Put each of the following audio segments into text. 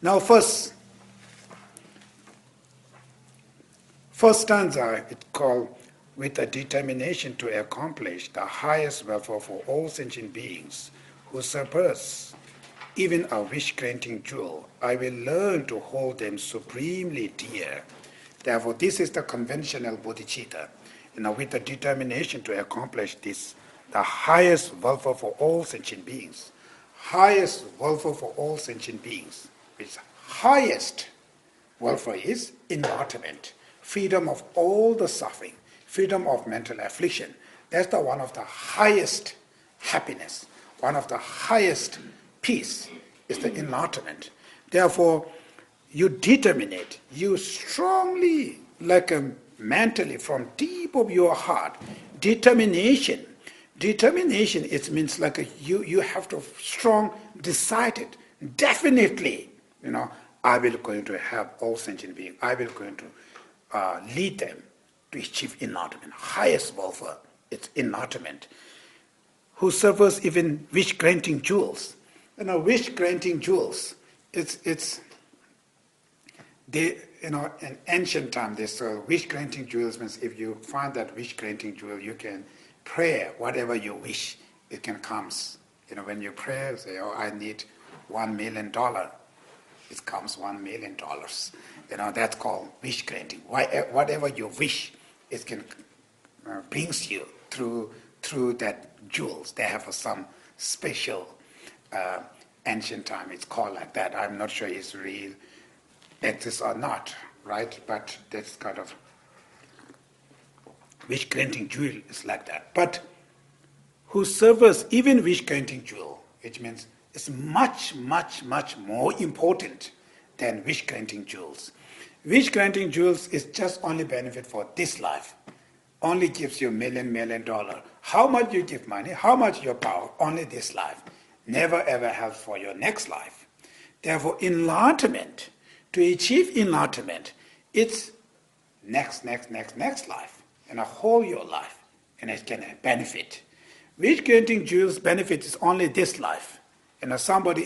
Now first stanza, it called with a determination to accomplish the highest welfare for all sentient beings who surpass even a wish-granting jewel. I will learn to hold them supremely dear. Therefore, this is the conventional bodhicitta, with the determination to accomplish this, the highest welfare for all sentient beings. Highest welfare for all sentient beings, which highest welfare is enlightenment, freedom of all the suffering, freedom of mental affliction. That's the one of the highest happiness, one of the highest peace is the enlightenment. Therefore, you determine it, you strongly, mentally, from deep of your heart, determination. Determination, it means you have to strong, decided, definitely, I will going to help all sentient beings. I will going to lead them to achieve enlightenment. Highest welfare, it's enlightenment. Who suffers even wish-granting jewels. Wish-granting jewels, in ancient time, this wish-granting jewels means if you find that wish-granting jewel, you can pray whatever you wish, it can come. When you pray, say, I need $1 million. It comes $1 million. That's called wish granting. Whatever you wish, it can brings you through that jewels. They have some special ancient time. It's called like that. I'm not sure it's real exists or not, right? But that's kind of wish granting jewel is like that. But who serves even wish granting jewel, which means it's much, much, much more important than wish-granting jewels. Wish-granting jewels is just only benefit for this life. Only gives you $1 million. How much you give money, how much your power, only this life. Never ever helps for your next life. Therefore, enlightenment, to achieve enlightenment, it's next life, and a whole your life, and it can benefit. Wish-granting jewels benefit is only this life. Somebody,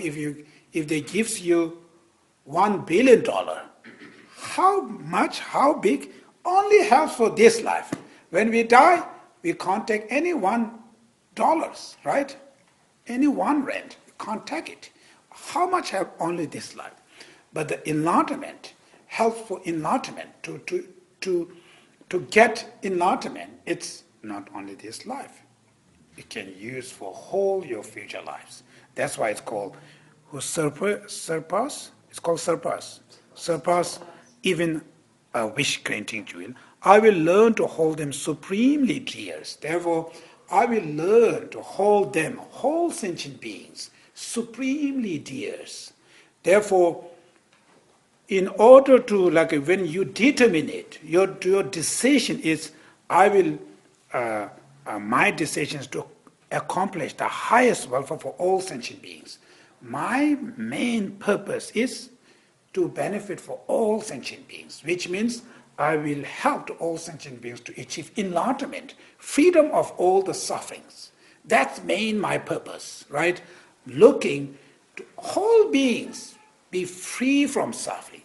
if they gives you $1 billion, how much, how big, only helps for this life. When we die, we can't take any $1, right? Any $1, we can't take it. How much help only this life? But the enlightenment, help for enlightenment, to get enlightenment, it's not only this life. It can use for whole your future lives. That's why it's called who surpass. It's called surpass. Surpass even a wish-granting jewel. I will learn to hold them supremely dear. Therefore, I will learn to hold them, whole sentient beings, supremely dear. Therefore, in order to, when you determine it, your decision is, I will, my decision is to accomplish the highest welfare for all sentient beings. My main purpose is to benefit for all sentient beings, which means I will help to all sentient beings to achieve enlightenment, freedom of all the sufferings. That's my purpose, right? Looking to all beings be free from suffering,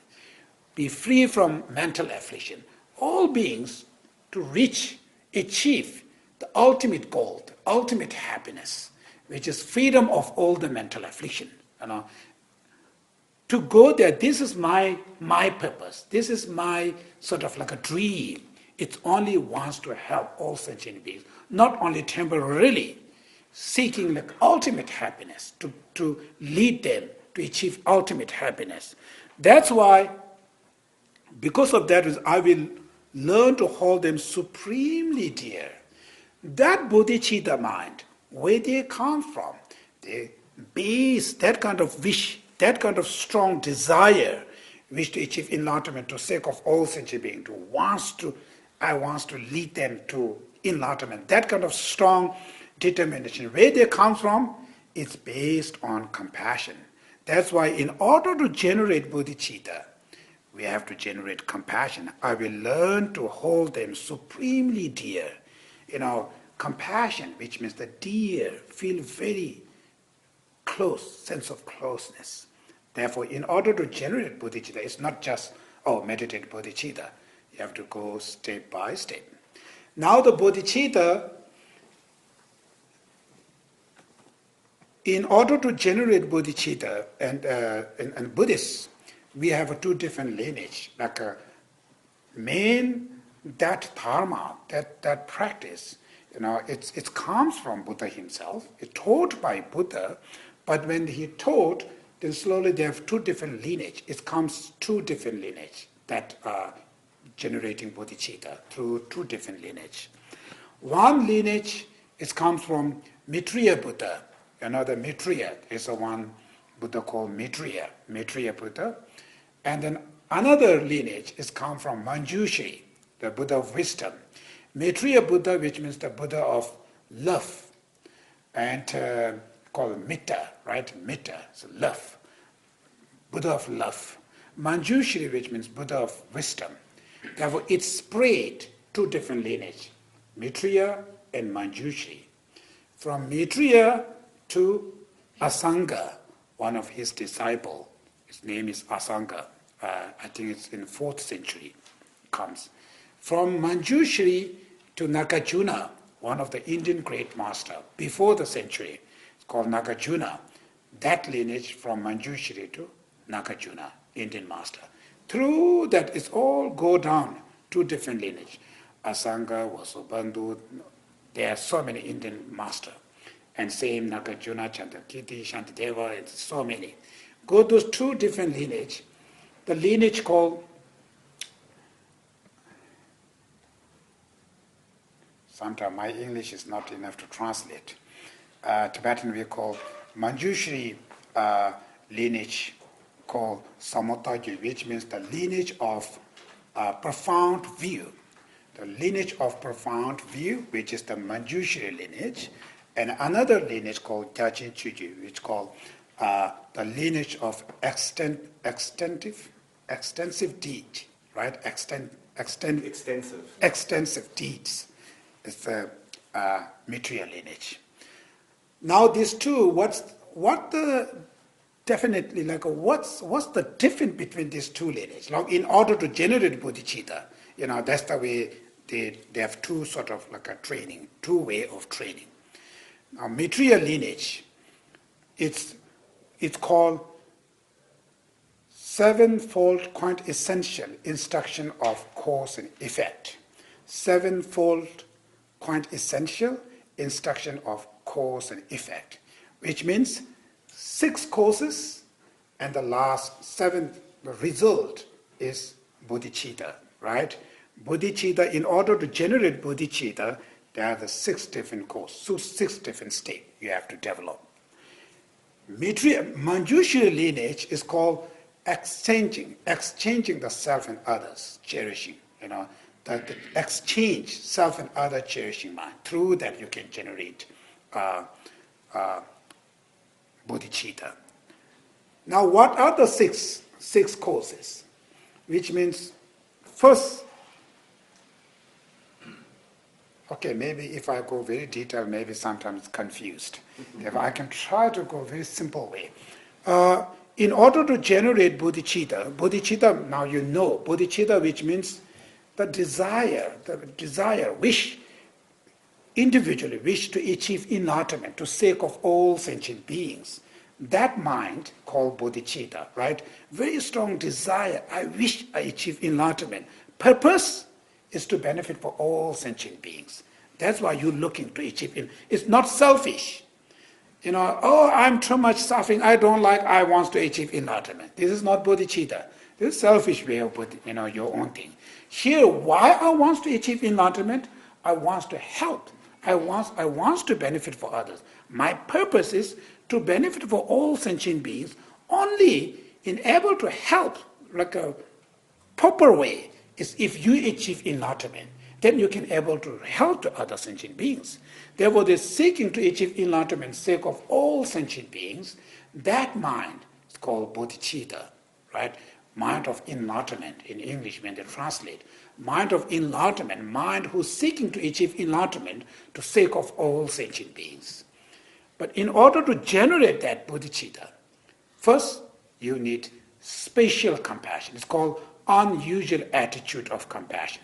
be free from mental affliction. All beings to achieve the ultimate goal, the ultimate happiness, which is freedom of all the mental affliction. To go there, this is my purpose. This is my sort of like a dream. It only wants to help all sentient beings, not only temporarily, seeking ultimate happiness, to lead them to achieve ultimate happiness. That's why, because of that, I will learn to hold them supremely dear. That bodhicitta mind, where they come from, they base that kind of wish, that kind of strong desire, wish to achieve enlightenment to sake of all sentient beings, I want to lead them to enlightenment. That kind of strong determination, where they come from, it's based on compassion. That's why in order to generate bodhicitta, we have to generate compassion. I will learn to hold them supremely dear. Compassion, which means the dear, feel very close, sense of closeness. Therefore, in order to generate bodhicitta, it's not just, meditate bodhicitta. You have to go step by step. Now the bodhicitta, in order to generate bodhicitta, and Buddhists, we have two different lineage. Like that dharma, that practice, it comes from Buddha himself. It's taught by Buddha, but when he taught, then slowly they have two different lineage. It comes two different lineage that are generating bodhicitta through two different lineage. One lineage comes from Maitreya Buddha. The Maitreya is the one Buddha called Maitreya Buddha. And then another lineage comes from Manjushri, the Buddha of wisdom. Maitreya Buddha, which means the Buddha of love, and called Mitta, right? Mitta, so love. Buddha of love. Manjushri, which means Buddha of wisdom. Therefore, it spread two different lineage, Maitreya and Manjushri. From Maitreya to Asanga, one of his disciples. His name is Asanga. I think it's in 4th century comes. From Manjushri to Nagarjuna, one of the Indian great master before the century. It's called Nagarjuna. That lineage from Manjushri to Nagarjuna, Indian master. Through that, it's all go down two different lineage. Asanga, Vasubandhu, there are so many Indian master. And same Nagarjuna, Chandrakirti, Shantideva, and so many. Go those two different lineage. The lineage called, sometimes my English is not enough to translate. Tibetan we call Manjushri lineage called Samotaji, which means the lineage of profound view. The lineage of profound view, which is the Manjushri lineage, and another lineage called Gyachin Chuji, which is called the lineage of extensive deed, right? Extensive deeds. It's the Maitreya lineage. Now these two, what's the difference between these two lineages? Like in order to generate bodhicitta, that's the way they have two sort of like a training, two way of training. Now Maitreya lineage, it's called sevenfold quintessential instruction of cause and effect. Sevenfold quintessential instruction of cause and effect, which means 6 causes and the last 7th result is bodhicitta, right? Bodhicitta, in order to generate bodhicitta, there are the 6 different causes, 6 different states you have to develop. Manjushri lineage is called exchanging the self and others, cherishing, the exchange self and other cherishing mind. Through that you can generate bodhicitta. Now what are the six causes? Which means first, maybe if I go very detailed, maybe sometimes confused. Therefore, I can try to go very simple way. In order to generate bodhicitta, now you know, bodhicitta, which means the desire, wish, individually wish to achieve enlightenment to sake of all sentient beings. That mind called bodhicitta, right? Very strong desire, I wish I achieve enlightenment. Purpose is to benefit for all sentient beings. That's why you're looking to achieve it. It's not selfish. I'm too much suffering, I don't like, I want to achieve enlightenment. This is not bodhicitta. This is selfish way of your own thing. Here, why I want to achieve enlightenment? I want to help. I want to benefit for others. My purpose is to benefit for all sentient beings. Only in able to help, like a proper way, is if you achieve enlightenment. Then you can able to help to other sentient beings. Therefore, they're seeking to achieve enlightenment sake of all sentient beings. That mind is called bodhicitta, right? Mind of enlightenment in English when they translate. Mind of enlightenment, mind who's seeking to achieve enlightenment to sake of all sentient beings. But in order to generate that bodhicitta, first you need special compassion. It's called unusual attitude of compassion.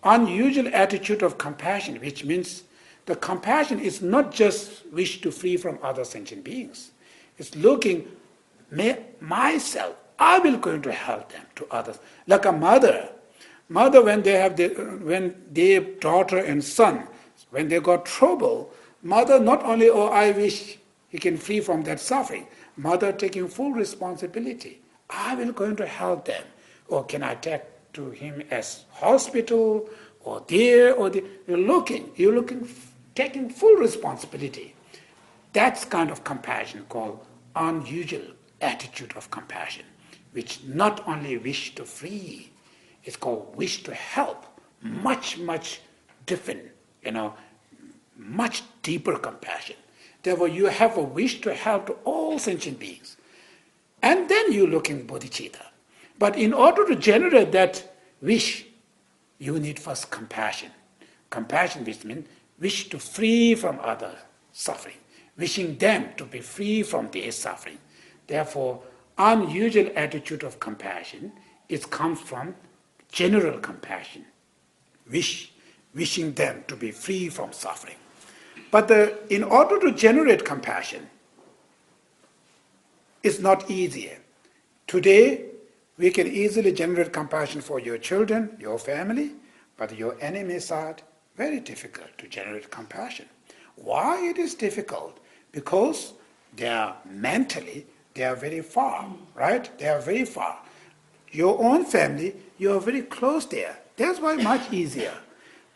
Unusual attitude of compassion, which means the compassion is not just wish to free from other sentient beings. It's looking, myself, I will going to help them to others. Like a mother. Mother, when their daughter and son, when they got trouble, mother not only, oh, I wish he can free from that suffering. Mother taking full responsibility. I will going to help them. Or can I take to him as hospital or there or there? You're looking, taking full responsibility. That's kind of compassion called unusual attitude of compassion, which not only wish to free, it's called wish to help. Much, much different, much deeper compassion. Therefore, you have a wish to help to all sentient beings. And then you look in bodhicitta. But in order to generate that wish, you need first compassion. Compassion, which means wish to free from other suffering, wishing them to be free from their suffering. Therefore, unusual attitude of compassion, it comes from general compassion, wishing them to be free from suffering. But in order to generate compassion, it's not easier. Today, we can easily generate compassion for your children, your family, but your enemy side, very difficult to generate compassion. Why it is difficult? Because they are mentally, they are very far, right? They are very far. Your own family, you are very close there. That's why much easier.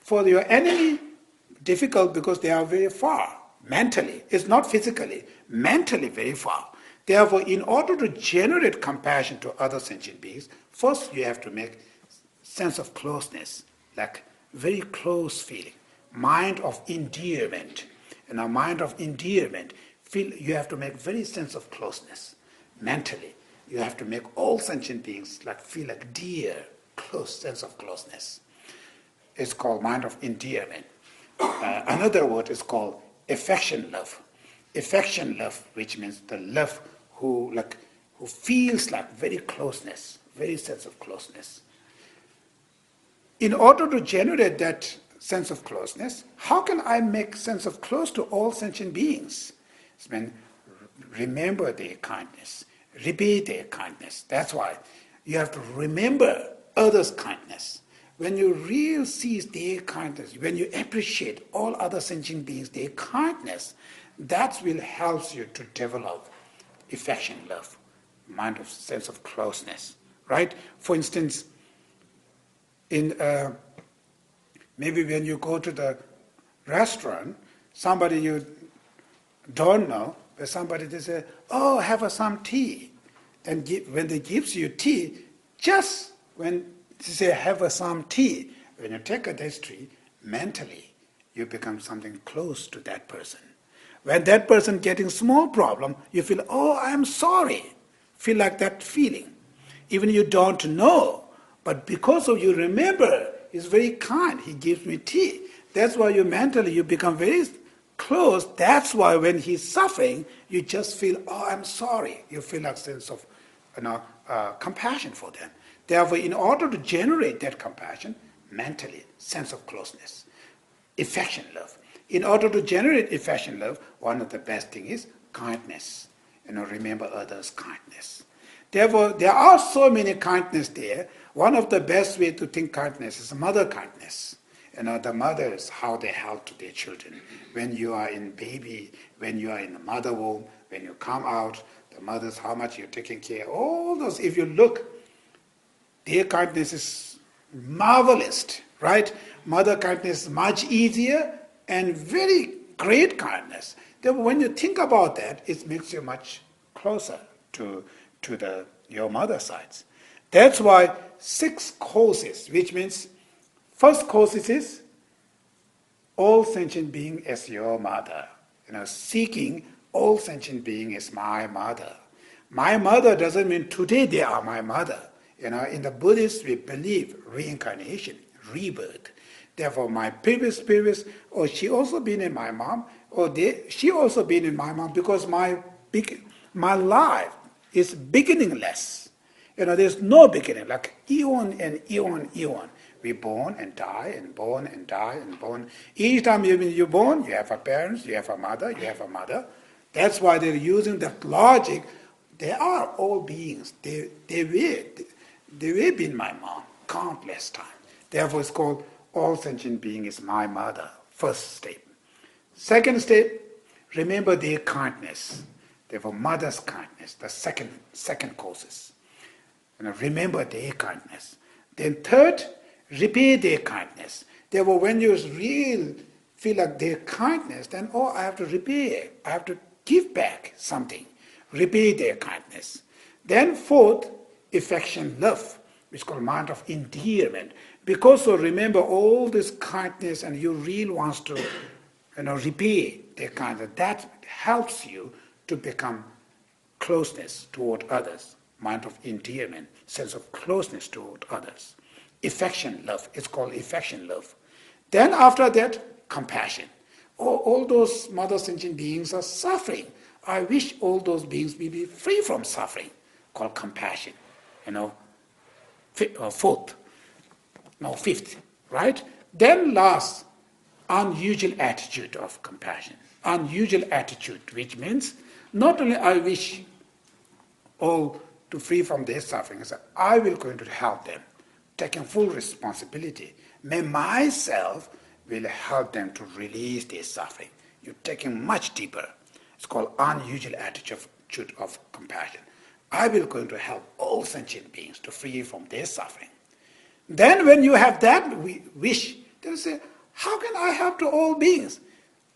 For your enemy, difficult because they are very far, mentally. It's not physically, mentally very far. Therefore, in order to generate compassion to other sentient beings, first you have to make sense of closeness, like very close feeling, mind of endearment. And a mind of endearment, you have to make very sense of closeness, mentally. You have to make all sentient beings feel like dear, close sense of closeness. It's called mind of endearment. Another word is called affection love. Affection love, which means the love who feels like very closeness, very sense of closeness. In order to generate that sense of closeness, how can I make sense of close to all sentient beings? It's mean remember their kindness, repay their kindness. That's why you have to remember others' kindness. When you really see their kindness, when you appreciate all other sentient beings, their kindness, that will help you to develop affection love, mind of sense of closeness, right? For instance, in maybe when you go to the restaurant, somebody you don't know, but somebody they say, oh, have some tea. Then when they gives you tea, just when they say have some tea, when you take this tea, mentally you become something close to that person. When that person getting small problem, you feel, oh, I'm sorry. Feel like that feeling. Even you don't know, but because of you remember, he's very kind, he gives me tea. That's why you mentally, you become very close. That's why when he's suffering, you just feel, oh, I'm sorry. You feel a sense of compassion for them. Therefore, in order to generate that compassion, mentally, sense of closeness, affection love. In order to generate affection love, one of the best things is kindness. Remember others' kindness. Therefore, there are so many kindness there. One of the best way to think kindness is mother kindness. The mothers, how they help to their children. When you are in baby, when you are in the mother womb, when you come out, the mothers, how much you're taking care. All those, if you look, their kindness is marvelous, right? Mother kindness is much easier and very great kindness. Therefore, when you think about that, it makes you much closer to your mother sides. That's why 6 causes, which means first cause is all sentient being as your mother. Seeking all sentient being as my mother. My mother doesn't mean today they are my mother. In the Buddhist, we believe reincarnation, rebirth. Therefore, my previous, or she also been in my mom, or she also been in my mom, because my life, is beginningless. There's no beginning, like eon and eon, eon. We born and die and born and die and born. Each time you're born, you have a parents, you have a mother, you have a mother. That's why they're using that logic. They are all beings. They will be my mom countless times. Therefore, it's called all sentient being is my mother. First step. Second step, remember their kindness. Therefore, mother's kindness. The second causes. Remember their kindness. Then third, repay their kindness. Therefore, when you really feel like their kindness, then I have to repay. I have to give back something. Repay their kindness. Then fourth, affection, love, which is called mind of endearment. Because remember all this kindness and you really want to repay their kindness, that helps you to become closeness toward others. Mind of endearment, sense of closeness toward others. Affection, love, it's called affection, love. Then after that, compassion. All those mother sentient beings are suffering. I wish all those beings will be free from suffering, called compassion. Fifth, right? Then last, unusual attitude of compassion. Unusual attitude, which means not only I wish all to free from their suffering, I will going to help them, taking full responsibility. May myself will help them to release their suffering. You're taking much deeper. It's called unusual attitude of compassion. I will going to help all sentient beings to free from their suffering. Then when you have that wish, they will say, how can I help to all beings?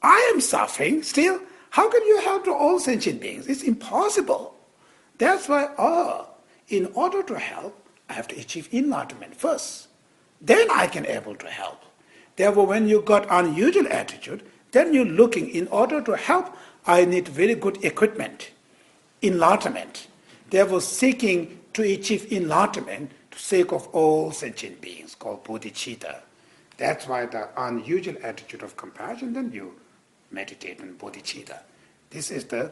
I am suffering still. How can you help to all sentient beings? It's impossible. That's why, in order to help, I have to achieve enlightenment first. Then I can able to help. Therefore, when you got unusual attitude, then you're looking, in order to help, I need very good equipment, enlightenment. Therefore, seeking to achieve enlightenment to sake of all sentient beings, called bodhicitta. That's why the unusual attitude of compassion, then you meditate on bodhicitta. This is the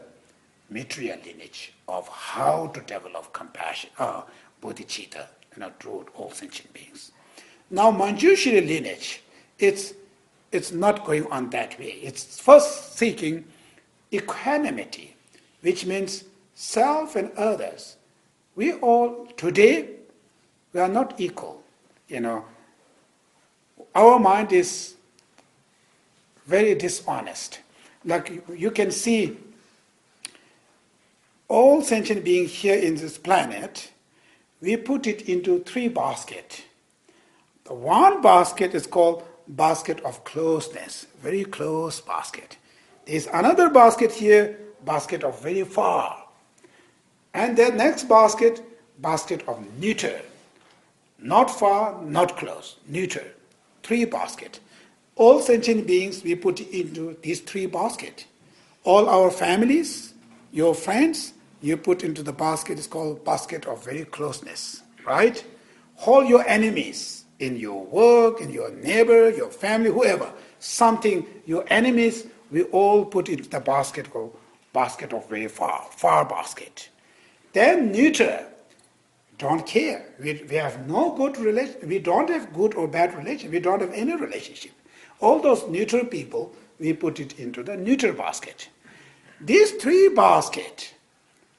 material lineage of how to develop compassion, bodhicitta, toward all sentient beings. Now, Manjushri lineage, it's not going on that way. It's first seeking equanimity, which means self and others. We all, today, we are not equal. Our mind is very dishonest. Like you can see, all sentient beings here in this planet, we put it into three baskets. The one basket is called basket of closeness, very close basket. There's another basket here, basket of very far. And the next basket, basket of neuter. Not far, not close, neuter. Three baskets. All sentient beings we put into these three baskets. All our families, your friends, you put into the basket, it's called basket of very closeness, right? All your enemies in your work, in your neighbor, your family, whoever, something, your enemies, we all put into the basket called basket of very far basket. Then neuter, don't care. We have no good relation. We don't have good or bad relation. We don't have any relationship. All those neutral people, we put it into the neutral basket. These three baskets,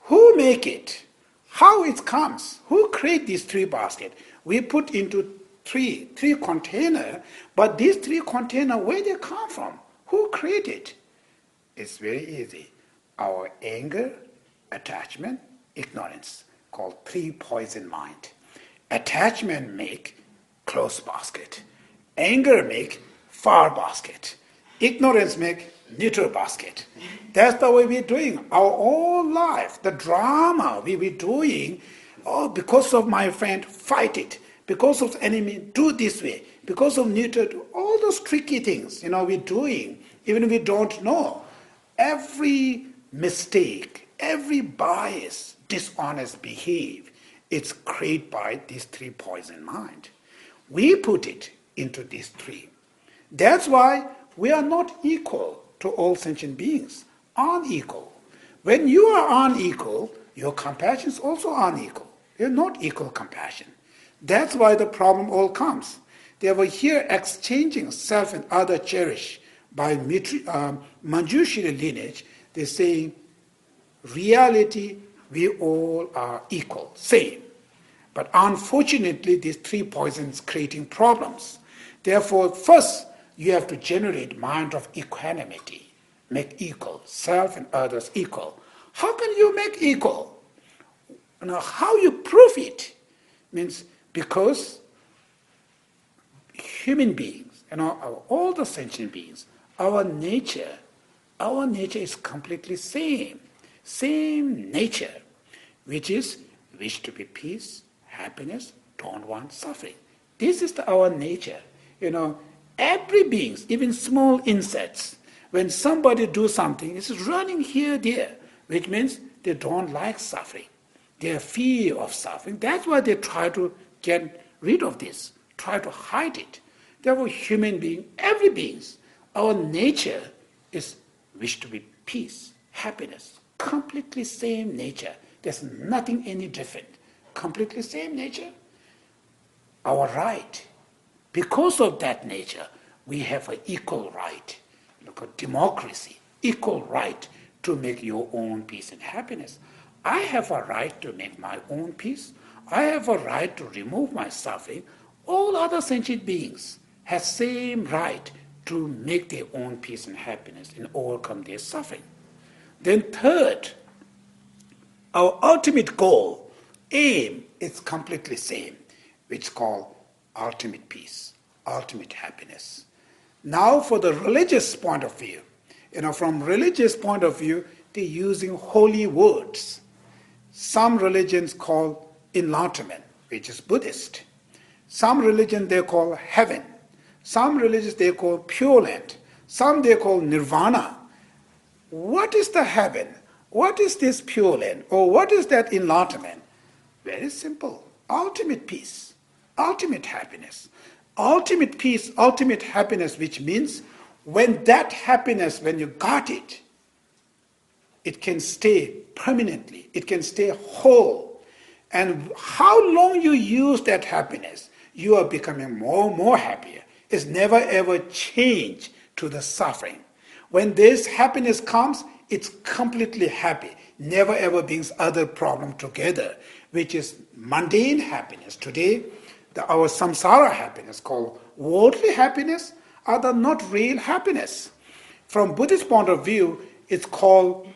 who make it? How it comes? Who create these three baskets? We put into three container, but these three container, where they come from? Who created? It's very easy. Our anger, attachment, ignorance, called three poison mind. Attachment make close basket. Anger make far basket. Ignorance make neutral basket. That's the way we're doing our whole life. The drama we were doing, because of my friend, fight it. Because of enemy, do this way. Because of neutral, all those tricky things, we're doing, even if we don't know. Every mistake, every bias, dishonest behavior, it's created by these three poison mind. We put it into these three. That's why we are not equal to all sentient beings. Unequal. When you are unequal, your compassion is also unequal. You're not equal compassion. That's why the problem all comes. They were here exchanging self and other cherish by Manjushri lineage. They're saying, reality, we all are equal, same. But unfortunately, these three poisons creating problems. Therefore, first, you have to generate mind of equanimity, make equal, self and others equal. How can you make equal? Now, how you prove it means because human beings, all the sentient beings, our nature is completely same nature, which is wish to be peace, happiness, don't want suffering. This is our nature. Every being, even small insects, when somebody do something, it's running here, there, which means they don't like suffering. They have fear of suffering. That's why they try to get rid of this, try to hide it. Therefore, human being, every being, our nature is wish to be peace, happiness, completely same nature. There's nothing any different. Completely same nature. Our right. Because of that nature, we have an equal right. Look at democracy, equal right to make your own peace and happiness. I have a right to make my own peace. I have a right to remove my suffering. All other sentient beings have same right to make their own peace and happiness and overcome their suffering. Then third, our ultimate goal, aim, is completely same, which is called ultimate peace, ultimate happiness. Now for the religious point of view, from religious point of view, they're using holy words. Some religions call enlightenment, which is Buddhist. Some religion they call heaven. Some religions they call pure land. Some they call nirvana. What is the heaven? What is this pure land? Or what is that enlightenment? Very simple. Ultimate peace, ultimate happiness. Ultimate peace, ultimate happiness, which means when that happiness, when you got it, it can stay permanently. It can stay whole. And how long you use that happiness, you are becoming more and more happier. It's never ever change to the suffering. When this happiness comes, it's completely happy. Never ever brings other problem together, which is mundane happiness. Today, our samsara happiness, called worldly happiness, are the not real happiness. From Buddhist point of view, it's called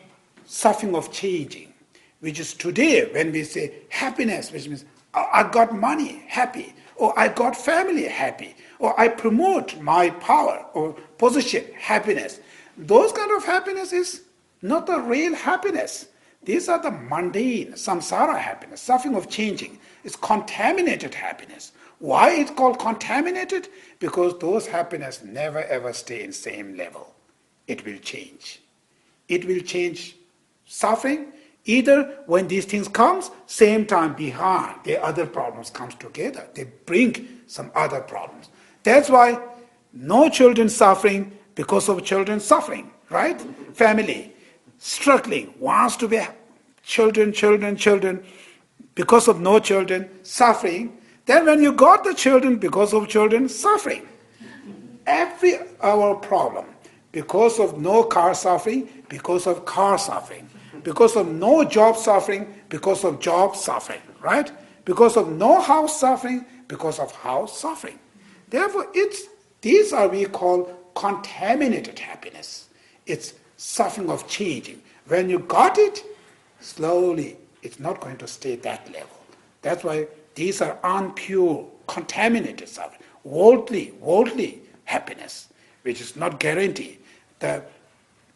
suffering of changing, which is today when we say happiness, which means I got money, happy, or I got family, happy, or I promote my power or position, happiness. Those kind of happiness is not the real happiness. These are the mundane, samsara happiness, suffering of changing. It's contaminated happiness. Why it's called contaminated? Because those happiness never ever stay in same level. It will change. It will change suffering. Either when these things comes, same time behind, the other problems comes together. They bring some other problems. That's why no children suffering because of children suffering, right? Family struggling, wants to be children, because of no children, suffering. Then when you got the children, because of children, suffering. Every our problem, because of no car suffering, because of car suffering. Because of no job suffering, because of job suffering, right? Because of no house suffering, because of house suffering. Therefore, these are we call contaminated happiness. It's suffering of changing. When you got it, slowly, it's not going to stay that level. That's why these are unpure, contaminated suffering. Worldly happiness, which is not guaranteed. The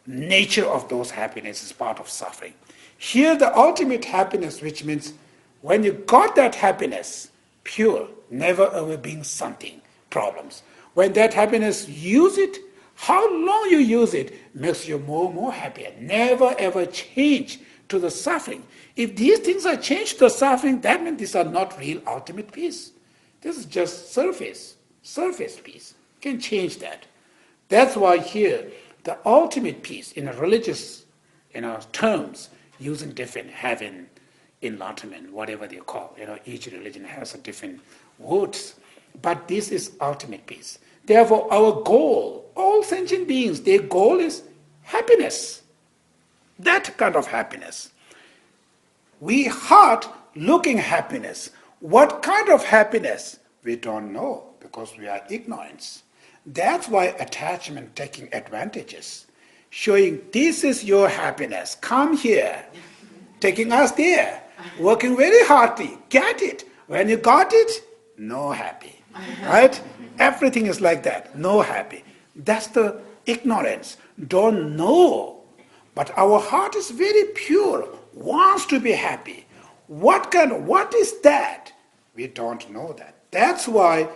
nature of those happiness is part of suffering. Here the ultimate happiness, which means when you got that happiness, pure, never ever being something, problems. When that happiness, use it, how long you use it makes you more and more happier. Never ever change to the suffering. If these things are changed to the suffering, that means these are not real ultimate peace. This is just surface peace. You can change that. That's why here, the ultimate peace in a religious terms, using different heaven, enlightenment, whatever they call. Each religion has a different words. But this is ultimate peace. Therefore, our goal, all sentient beings, their goal is happiness. That kind of happiness. We heart looking happiness. What kind of happiness? We don't know because we are ignorant. That's why attachment taking advantages, showing this is your happiness, come here, taking us there, working very hardly, get it. When you got it, no happy, right? Everything is like that, no happy. That's the ignorance, don't know. But our heart is very pure, wants to be happy. What is that? We don't know that. That's why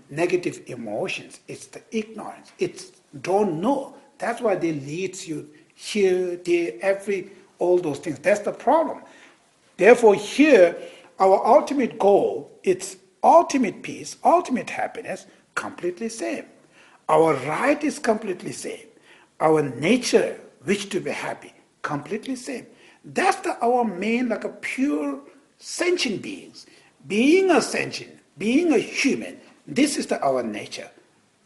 negative emotions, it's the ignorance, it's don't know. That's why they lead you here, there, all those things. That's the problem. Therefore here, our ultimate goal, it's ultimate peace, ultimate happiness, completely same. Our right is completely same. Our nature, wish to be happy, completely same. That's our main, like a pure sentient beings. Being a sentient, being a human, this is our nature.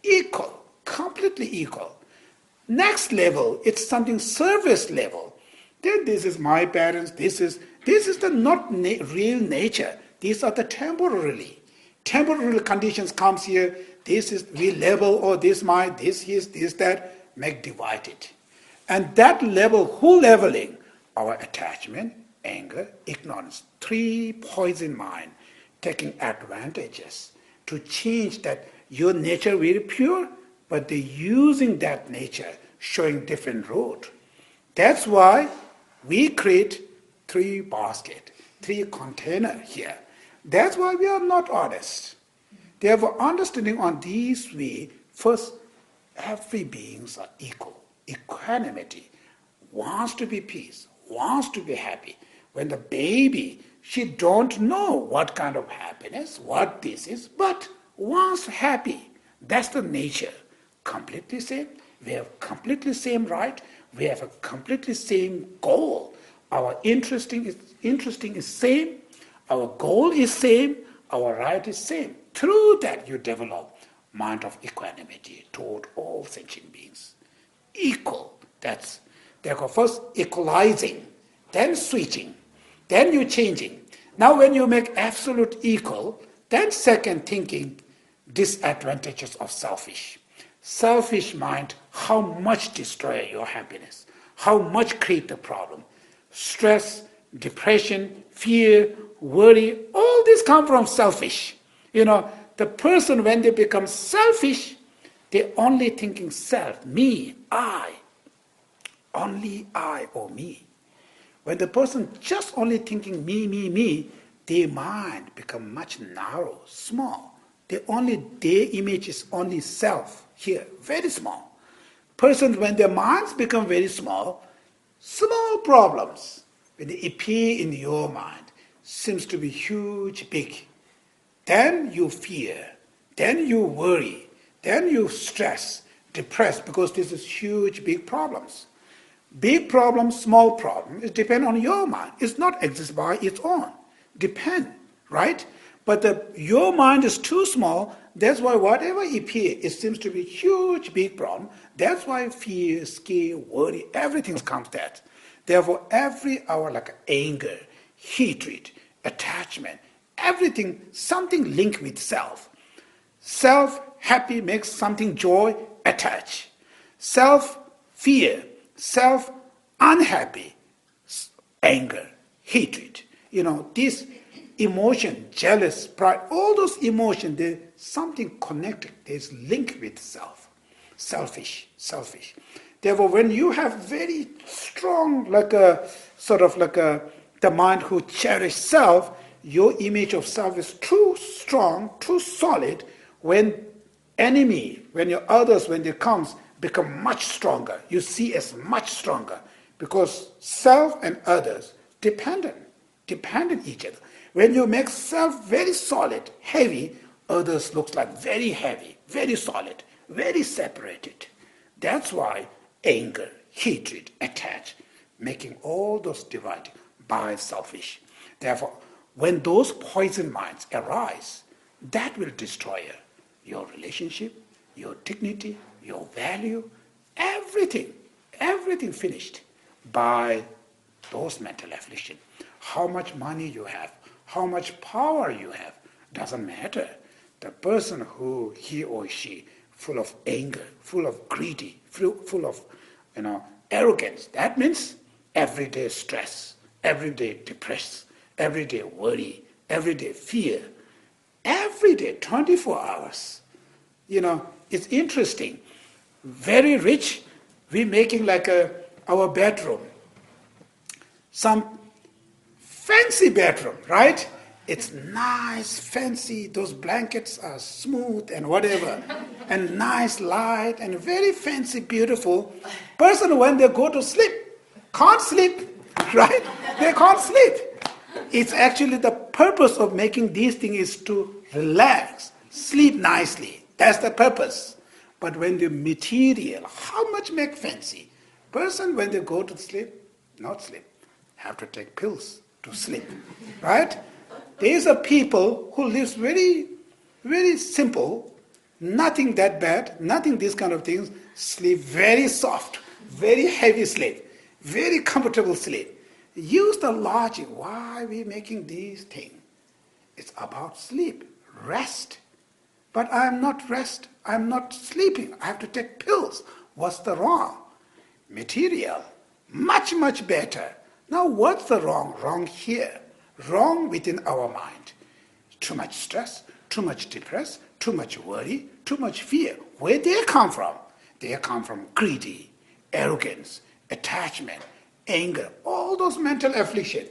Equal, completely equal. Next level, it's something service level. Then this is my parents, this is the not real nature. These are the temporarily. Temporary conditions comes here, this is we level, or this my, this is, this, that, make divided. And that level, who leveling? Our attachment, anger, ignorance. 3 poison mind, taking advantages to change that your nature very pure, but they're using that nature, showing different road. That's why we create 3 basket, 3 container here. That's why we are not honest. Therefore, understanding on these way, first, every beings are equal. Equanimity, wants to be peace, wants to be happy. When the baby, she don't know what kind of happiness, what this is, but wants happy. That's the nature. Completely same. We have completely same right. We have a completely same goal. Our interesting is same. Our goal is same. Our right is same. Through that you develop mind of equanimity toward all sentient beings. Equal. That's therefore first equalizing, then switching, then you changing. Now when you make absolute equal, then second thinking disadvantages of selfish. Selfish mind, how much destroy your happiness, how much create the problem. Stress, depression, fear, worry, all this come from selfish. The person when they become selfish, they're only thinking self, me, I, only I or me. When the person just only thinking me, their mind become much narrow, small. Their image is only self here, very small. Persons, when their minds become very small problems, when they appear in your mind, seems to be huge, big. Then you fear, then you worry, then you stress, depressed, because this is huge, big problems. Big problem, small problem, it depends on your mind. It's not exist by its own. Depend, right? But your mind is too small, that's why whatever appears, it seems to be huge, big problem. That's why fear, scare, worry, everything comes that. Therefore, every hour like anger, hatred, attachment, everything, something linked with self. Self happy makes something joy, attach. Self fear, self unhappy, anger, hatred. This emotion, jealous, pride, all those emotions, there's something connected, there's link with self. Selfish. Therefore, when you have very strong, the mind who cherish self, your image of self is too strong, too solid. When your others, when they comes, become much stronger. You see as much stronger because self and others dependent each other. When you make self very solid, heavy, others looks like very heavy, very solid, very separated. That's why anger, hatred, attach, making all those dividing by selfish. Therefore, when those poison minds arise, that will destroy your relationship, your dignity, your value, everything, everything finished by those mental affliction. How much money you have, how much power you have, doesn't matter. The person who he or she full of anger, full of greedy, full of arrogance, that means everyday stress, everyday depressed, everyday worry, everyday fear, every day, 24 hours. It's interesting. Very rich, we making like our bedroom, some fancy bedroom, right? It's nice, fancy, those blankets are smooth and whatever, and nice light and very fancy, beautiful. Person when they go to sleep, can't sleep, right? They can't sleep. It's actually the purpose of making these things is to relax, sleep nicely. That's the purpose. But when the material, how much make fancy? Person when they go to sleep, not sleep, have to take pills to sleep, right? These are people who lives very, very simple, nothing that bad, nothing these kind of things, sleep very soft, very heavy sleep, very comfortable sleep. Use the logic, why are we making these things? It's about sleep, rest. But I'm not rest, I'm not sleeping, I have to take pills. What's the wrong? Material, much, much better. Now what's the wrong? Wrong here. Wrong within our mind. Too much stress, too much depress, too much worry, too much fear. Where they come from? They come from greedy, arrogance, attachment, anger, all those mental affliction.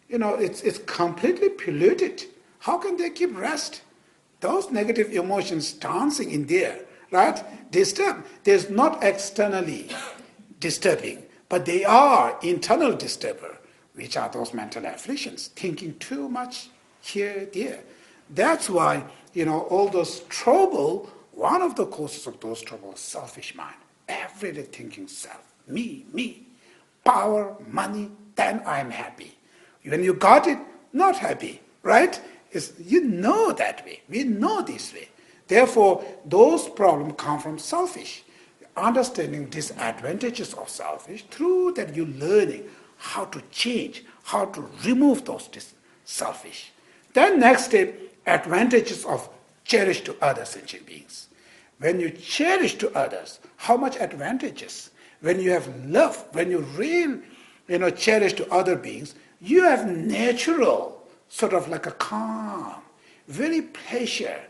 It's completely polluted. How can they keep rest? Those negative emotions dancing in there, right? There's not externally disturbing, but they are internal disturber, which are those mental afflictions, thinking too much here, there. That's why, all those trouble, one of the causes of those trouble is selfish mind. Every day thinking self, me, power, money, then I'm happy. When you got it, not happy, right? That way. We know this way. Therefore, those problems come from selfish. Understanding disadvantages of selfish, through that you're learning how to change, how to remove those selfish. Then next step, advantages of cherish to other sentient beings. When you cherish to others, how much advantages? When you have love, when you really cherish to other beings, you have natural, sort of like a calm, very pleasure.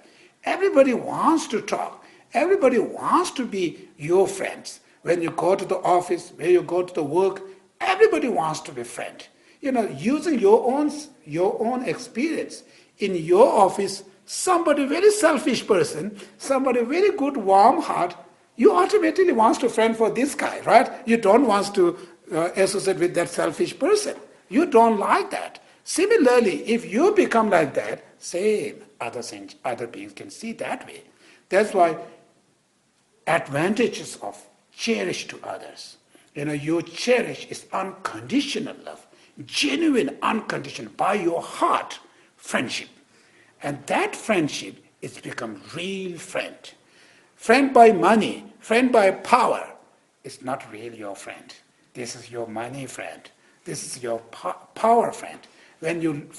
Everybody wants to talk. Everybody wants to be your friends. When you go to the office, when you go to the work, everybody wants to be friend. Using your own experience. In your office, somebody very selfish person, somebody very good warm heart, you automatically wants to friend for this guy, right? You don't want to associate with that selfish person. You don't like that. Similarly, if you become like that, same, other beings can see that way. That's why advantages of cherish to others. You cherish is unconditional love, genuine, unconditional, by your heart, friendship. And that friendship is become real friend. Friend by money, friend by power, is not really your friend. This is your money friend. This is your power friend. When you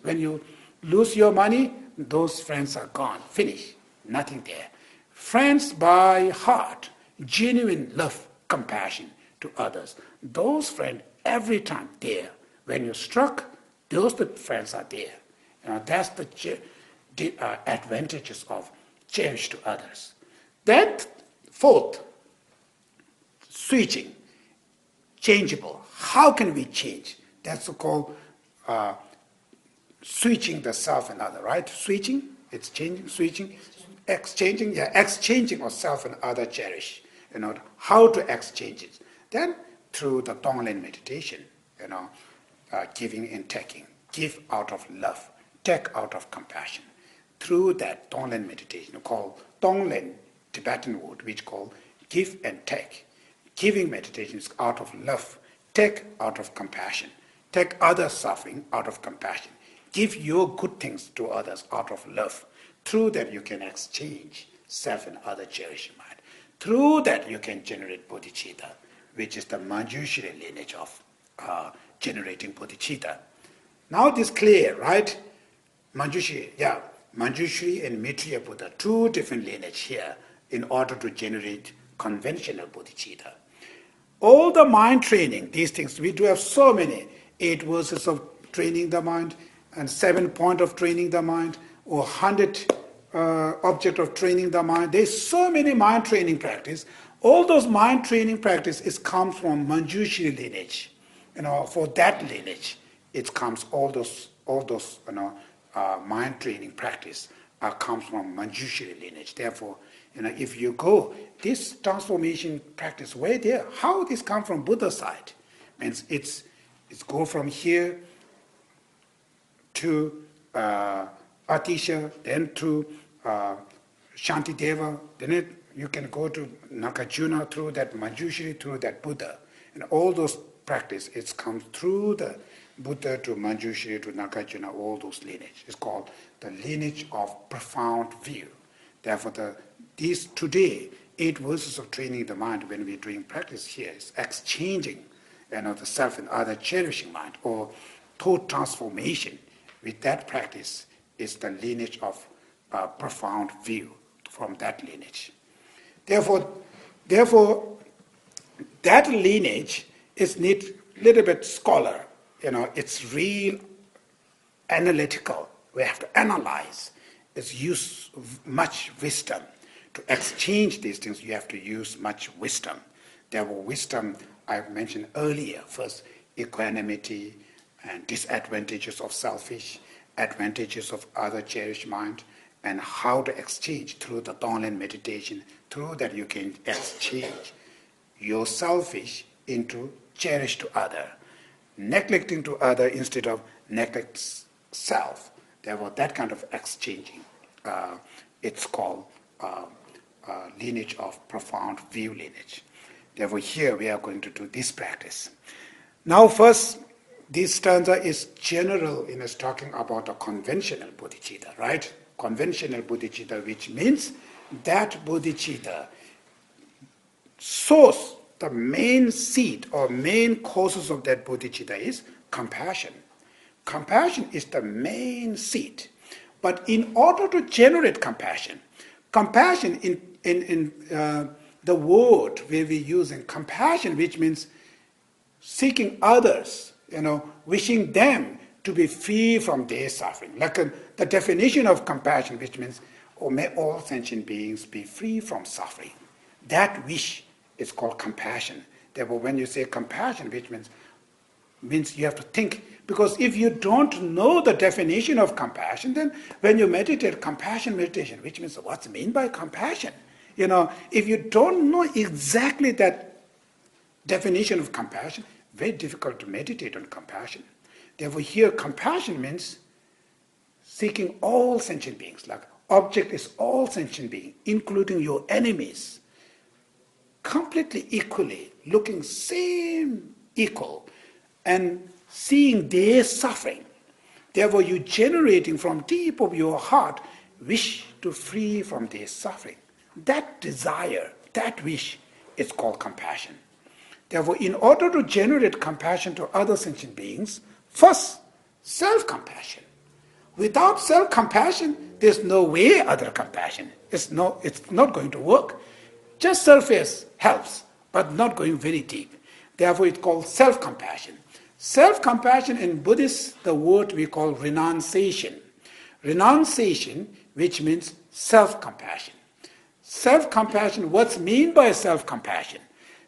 when you lose your money, those friends are gone, finish, nothing there. Friends by heart, genuine love, compassion to others. Those friends every time there. When you struck, those friends are there. That's the advantages of cherish to others. Then fourth, switching, changeable. How can we change? That's called switching the self and other, right? Switching, it's changing, switching, exchanging of self and other cherish. How to exchange it. Then through the Tonglen meditation, giving and taking. Give out of love, take out of compassion. Through that Tonglen meditation called Tonglen Tibetan word, which called give and take. Giving meditation is out of love, take out of compassion. Take others' suffering out of compassion. Give your good things to others out of love. Through that you can exchange self and other cherishing mind. Through that you can generate bodhicitta, which is the Manjushri lineage of generating bodhicitta. Now this clear, right? Manjushri and Maitreya Buddha, two different lineage here in order to generate conventional bodhicitta. All the mind training, these things, we do have so many, 8 verses of training the mind, and 7 points of training the mind, or 100 object of training the mind. There's so many mind training practice. All those mind training practices comes from Manjushri lineage. For that lineage, it comes all those mind training practice comes from Manjushri lineage. Therefore, if you go, this transformation practice, where there, how this come from Buddha side? Means it's go from here to Atisha, then to Shantideva, then you can go to Nagarjuna through that Manjushri, through that Buddha. And all those practice, it comes through the Buddha to Manjushri to Nagarjuna, all those lineage. It's called the lineage of profound view. Therefore, these today, 8 verses of training the mind when we're doing practice here is exchanging the self and other cherishing mind, or thought transformation. With that practice is the lineage of profound view from that lineage. Therefore, that lineage is need little bit scholar. It's real analytical. We have to analyze. It's use much wisdom. To exchange these things, you have to use much wisdom. Therefore, wisdom, I've mentioned earlier, first equanimity and disadvantages of selfish, advantages of other cherished mind, and how to exchange through the Tonglen meditation. Through that you can exchange your selfish into cherish to other, neglecting to other instead of neglect self. Therefore, that kind of exchanging, it's called lineage of profound view lineage. Therefore, here we are going to do this practice. Now, first, this stanza is general in us talking about a conventional bodhicitta, right? Conventional bodhicitta, which means that bodhicitta source, the main seed or main causes of that bodhicitta is compassion. Compassion is the main seed. But in order to generate compassion in the word where we're using compassion, which means seeking others, wishing them to be free from their suffering. Like the definition of compassion, which means, may all sentient beings be free from suffering. That wish is called compassion. Therefore, when you say compassion, which means you have to think, because if you don't know the definition of compassion, then when you meditate compassion meditation, which means what's meant by compassion? If you don't know exactly that definition of compassion, very difficult to meditate on compassion. Therefore, here compassion means seeking all sentient beings, like object is all sentient beings, including your enemies, completely equally, looking same equal, and seeing their suffering. Therefore, you generating from deep of your heart wish to free from their suffering. That desire, that wish is called compassion. Therefore, in order to generate compassion to other sentient beings, first, self-compassion. Without self-compassion, there's no way other compassion. It's not going to work. Just surface helps, but not going very deep. Therefore, it's called self-compassion. Self-compassion in Buddhist, the word we call renunciation. Renunciation, which means self-compassion. Self-compassion, what's mean by self-compassion?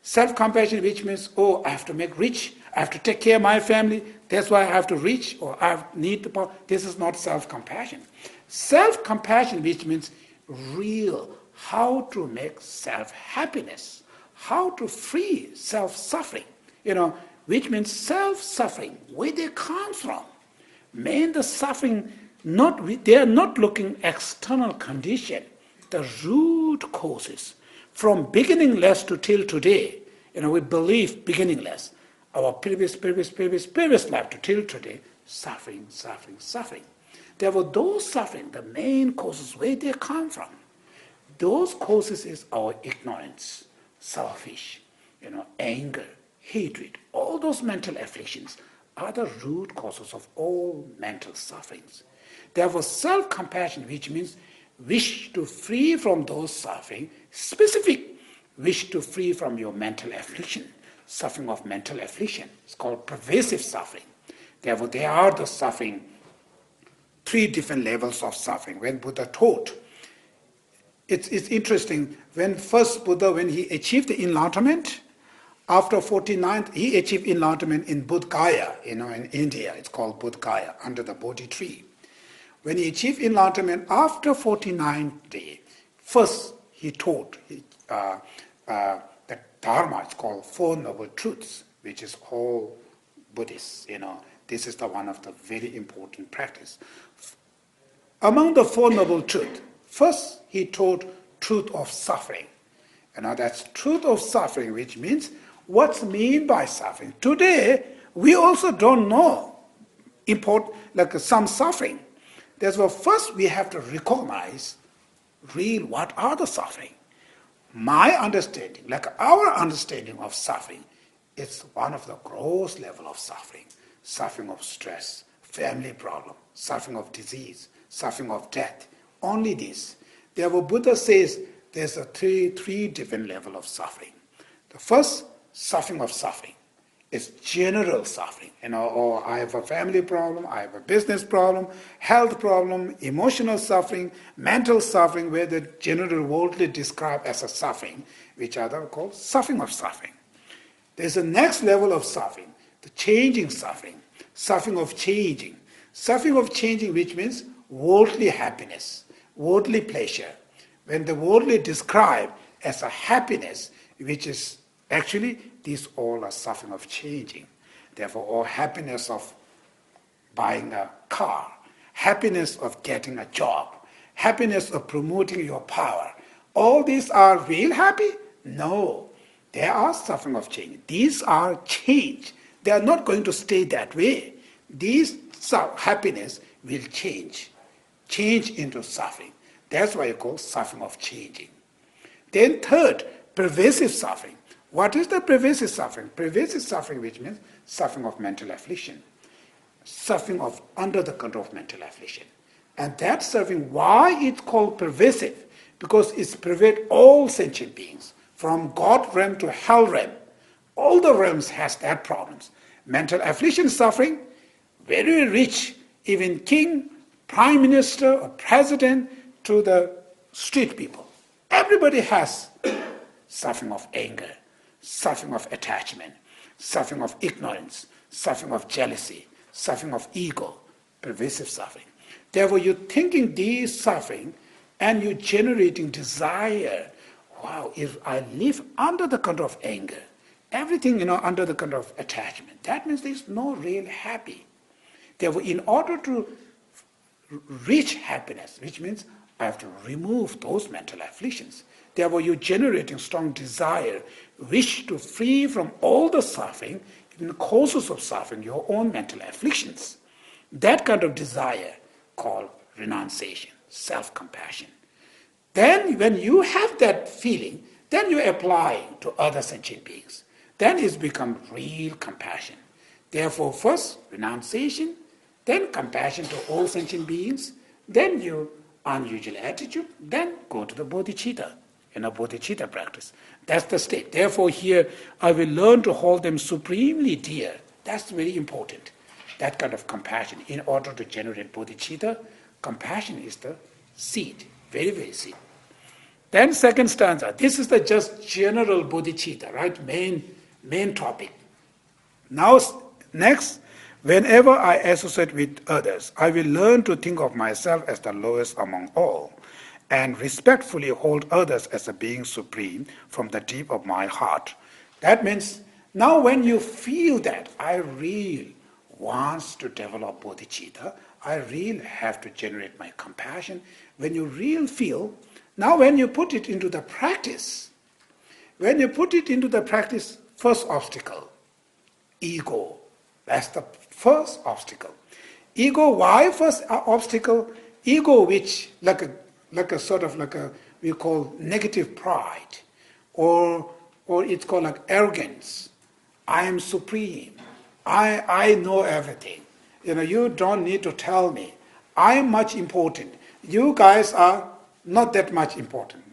Self-compassion, which means, I have to make rich, I have to take care of my family, that's why I have to reach, or I need the power. This is not self-compassion. Self-compassion, which means real, how to make self-happiness, how to free self-suffering, which means self-suffering, where they come from. Man, the suffering, they are not looking external condition, the root causes. From beginningless to till today, we believe beginningless. our previous life to till today, suffering. Therefore, those suffering, the main causes, where they come from, those causes is our ignorance, selfish, anger, hatred. All those mental afflictions are the root causes of all mental sufferings. Therefore, self-compassion, which means wish to free from those suffering, specific wish to free from your mental affliction, suffering of mental affliction. It's called pervasive suffering. Therefore, there are the suffering, 3 different levels of suffering. When Buddha taught, it's interesting, when first Buddha, when he achieved the enlightenment, after 49th, he achieved enlightenment in Bodh Gaya, in India. It's called Bodh Gaya, under the Bodhi tree. When he achieved enlightenment after 49th day, first he taught the Dharma. It's called Four Noble Truths, which is all Buddhist. This is the one of the very important practice. Among the Four Noble Truths, first he taught truth of suffering. That's truth of suffering, which means what's mean by suffering. Today, we also don't know some suffering. Therefore, first we have to recognize what are the suffering. My understanding, our understanding of suffering, it's one of the gross level of suffering. Suffering of stress, family problem, suffering of disease, suffering of death. Only this. Therefore, Buddha says there's three different level of suffering. The first, suffering of suffering, is general suffering. I have a family problem, I have a business problem, health problem, emotional suffering, mental suffering, where the general worldly described as a suffering, which are called suffering of suffering. There's a next level of suffering, the changing suffering, suffering of changing. Suffering of changing, which means worldly happiness, worldly pleasure. When the worldly described as a happiness, which is actually, these all are suffering of changing. Therefore, all happiness of buying a car, happiness of getting a job, happiness of promoting your power, all these are real happy? No. They are suffering of change. These are change. They are not going to stay that way. These happiness will change into suffering. That's why you call suffering of changing. Then third, pervasive suffering. What is the pervasive suffering? Pervasive suffering, which means suffering of mental affliction, suffering of under the control of mental affliction. And that suffering, why it's called pervasive? Because it's pervade all sentient beings, from God realm to hell realm. All the realms has that problems. Mental affliction suffering, very rich, even king, prime minister, or president, to the street people. Everybody has suffering of anger, suffering of attachment, suffering of ignorance, suffering of jealousy, suffering of ego, pervasive suffering. Therefore, you're thinking these suffering and you're generating desire. Wow, if I live under the control of anger, everything under the control of attachment, that means there's no real happy. Therefore, in order to reach happiness, which means I have to remove those mental afflictions. Therefore, you're generating strong desire, wish to free from all the suffering, even the causes of suffering, your own mental afflictions. That kind of desire called renunciation, self-compassion. Then when you have that feeling, then you apply to other sentient beings. Then it's become real compassion. Therefore, first renunciation, then compassion to all sentient beings, then your unusual attitude, then go to the bodhicitta, bodhicitta practice. That's the state. Therefore, here I will learn to hold them supremely dear. That's very important. That kind of compassion. In order to generate bodhicitta, compassion is the seed, very, very seed. Then second stanza. This is the just general bodhicitta, right? Main topic. Now, next, whenever I associate with others, I will learn to think of myself as the lowest among all, and respectfully hold others as a being supreme from the deep of my heart. That means, now when you feel that I really want to develop bodhicitta, I really have to generate my compassion. When you really feel, now when you put it into the practice, first obstacle, ego. That's the first obstacle. Ego, why first obstacle? Ego, which like a sort of like a we call negative pride, or it's called like arrogance. I am supreme. I know everything. You don't need to tell me. I am much important. You guys are not that much important.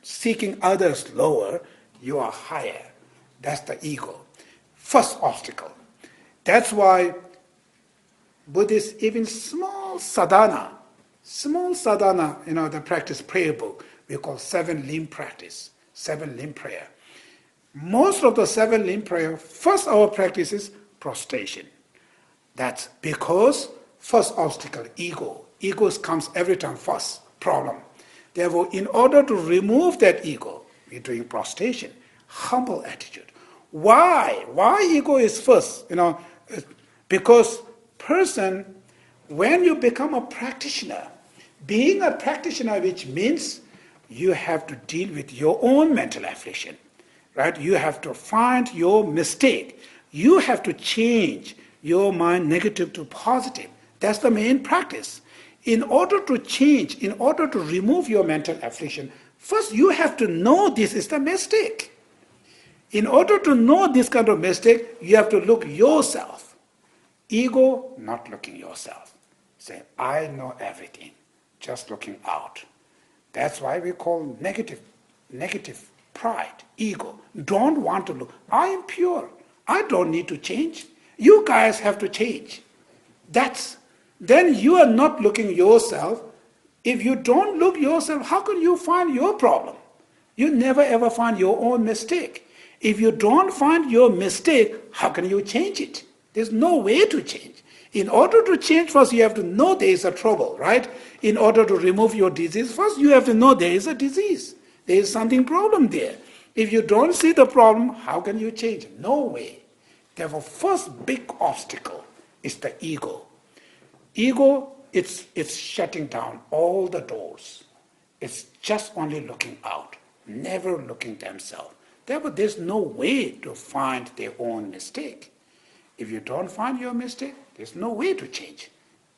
Seeking others lower, you are higher. That's the ego. First obstacle. That's why Buddhists, even small sadhana, the practice prayer book, we call 7-limb practice, 7-limb prayer. Most of the 7-limb prayer, first our practice is prostration. That's because first obstacle, ego. Ego comes every time first, problem. Therefore, in order to remove that ego, we're doing prostration, humble attitude. Why? Why ego is first? Because person, when you become a practitioner, being a practitioner, which means you have to deal with your own mental affliction, right? You have to find your mistake. You have to change your mind negative to positive. That's the main practice. In order to change, in order to remove your mental affliction, first you have to know this is the mistake. In order to know this kind of mistake, you have to look yourself. Ego, not looking yourself. Say, I know everything, just looking out. That's why we call negative pride, ego. Don't want to look. I am pure. I don't need to change. You guys have to change. Then you are not looking yourself. If you don't look yourself, how can you find your problem? You never ever find your own mistake. If you don't find your mistake, how can you change it? There's no way to change. In order to change, first you have to know there is a trouble, right? In order to remove your disease, first you have to know there is a disease. There is something problem there. If you don't see the problem, how can you change it? No way. Therefore, first big obstacle is the ego. Ego, it's shutting down all the doors. It's just only looking out, never looking themselves. Therefore, there's no way to find their own mistake. If you don't find your mistake, there's no way to change.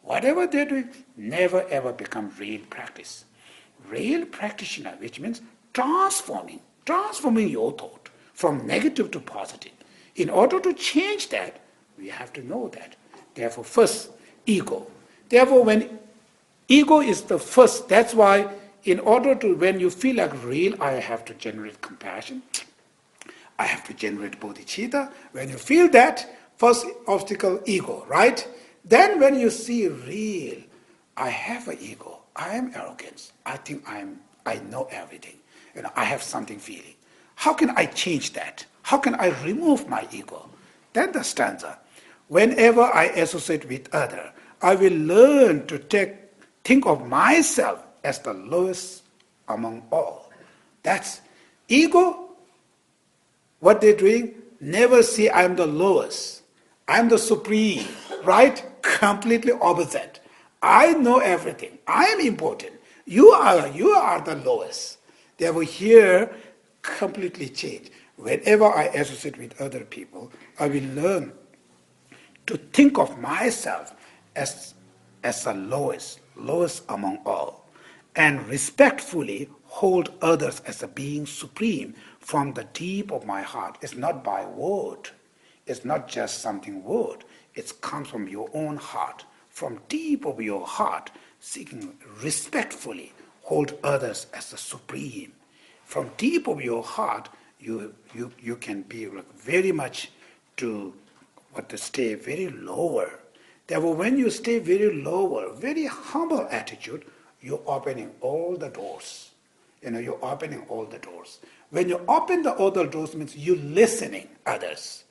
Whatever they're doing, never ever become real practice. Real practitioner, which means transforming your thought from negative to positive. In order to change that, we have to know that. Therefore, first, ego. Therefore, when ego is the first, that's why in order to, when you feel like real, I have to generate compassion, I have to generate bodhicitta. When you feel that, first obstacle, ego, right? Then when you see real, I have an ego, I am arrogance, I think I know everything, I have something feeling. How can I change that? How can I remove my ego? Then the stanza, whenever I associate with other, I will learn to think of myself as the lowest among all. That's ego. What they're doing, never say I'm the lowest, I'm the supreme, right? Completely opposite. I know everything. I am important. You are the lowest. Therefore, here, completely change. Whenever I associate with other people, I will learn to think of myself as the lowest among all, and respectfully hold others as a being supreme from the deep of my heart. It's not by word. It's not just something word. It comes from your own heart, from deep of your heart, seeking respectfully hold others as the supreme. From deep of your heart, you can be very much to stay very lower. Therefore, when you stay very lower, very humble attitude, you're opening all the doors. You're opening all the doors. When you open all the doors, means you're listening others.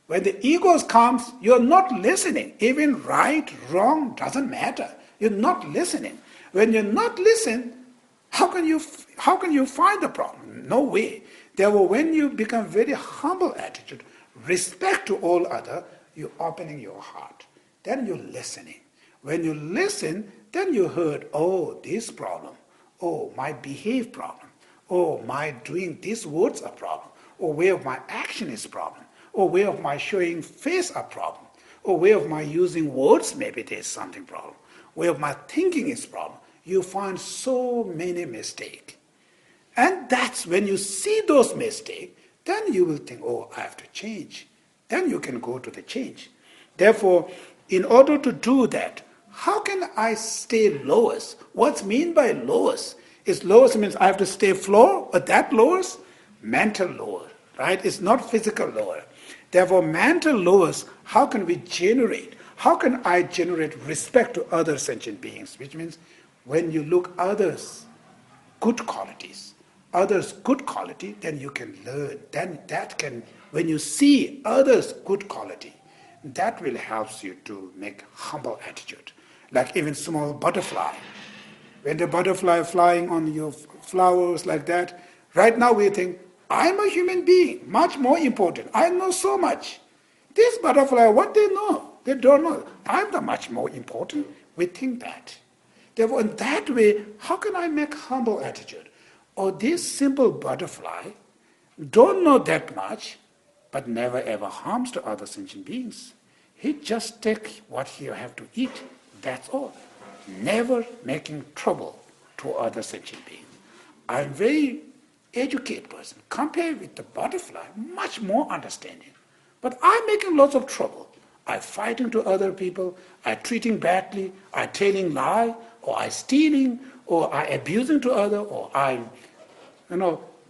When the ego comes, you're not listening. Even right, wrong, doesn't matter. You're not listening. When you're not listening, how can you find the problem? No way. Therefore, when you become very humble attitude, respect to all other, you're opening your heart. Then you're listening. When you listen, then you heard, oh, this problem. Oh, my behave problem. Oh, my doing these words a problem. Or where my action is problem. or way of my showing face a problem, or way of my using words, maybe there's something problem, way of my thinking is problem. You find so many mistakes. And that's when you see those mistakes, then you will think, oh, I have to change. Then you can go to the change. Therefore, in order to do that, how can I stay lowest? What's mean by lowest? Is lowest means I have to stay floor, but that lowest? Mental lower, right? It's not physical lower. Therefore, mental lowest, how can we generate? How can I generate respect to other sentient beings? Which means when you look others' good qualities, others' good quality, then you can learn. Then that can, when you see others' good quality, that will help you to make humble attitude. Like even small butterfly. When the butterfly flying on your flowers like that, right now we think, I'm a human being, much more important. I know so much. This butterfly, what they know? They don't know. I'm the much more important. We think that. Therefore, in that way, how can I make humble attitude? Or this simple butterfly don't know that much, but never ever harms to other sentient beings. He just take what he have to eat, that's all. Never making trouble to other sentient beings. I'm very educated person. Compared with the butterfly, much more understanding. But I'm making lots of trouble. I'm fighting to other people, I'm treating badly, I'm telling lie, or I'm stealing, or I'm abusing to other, or I'm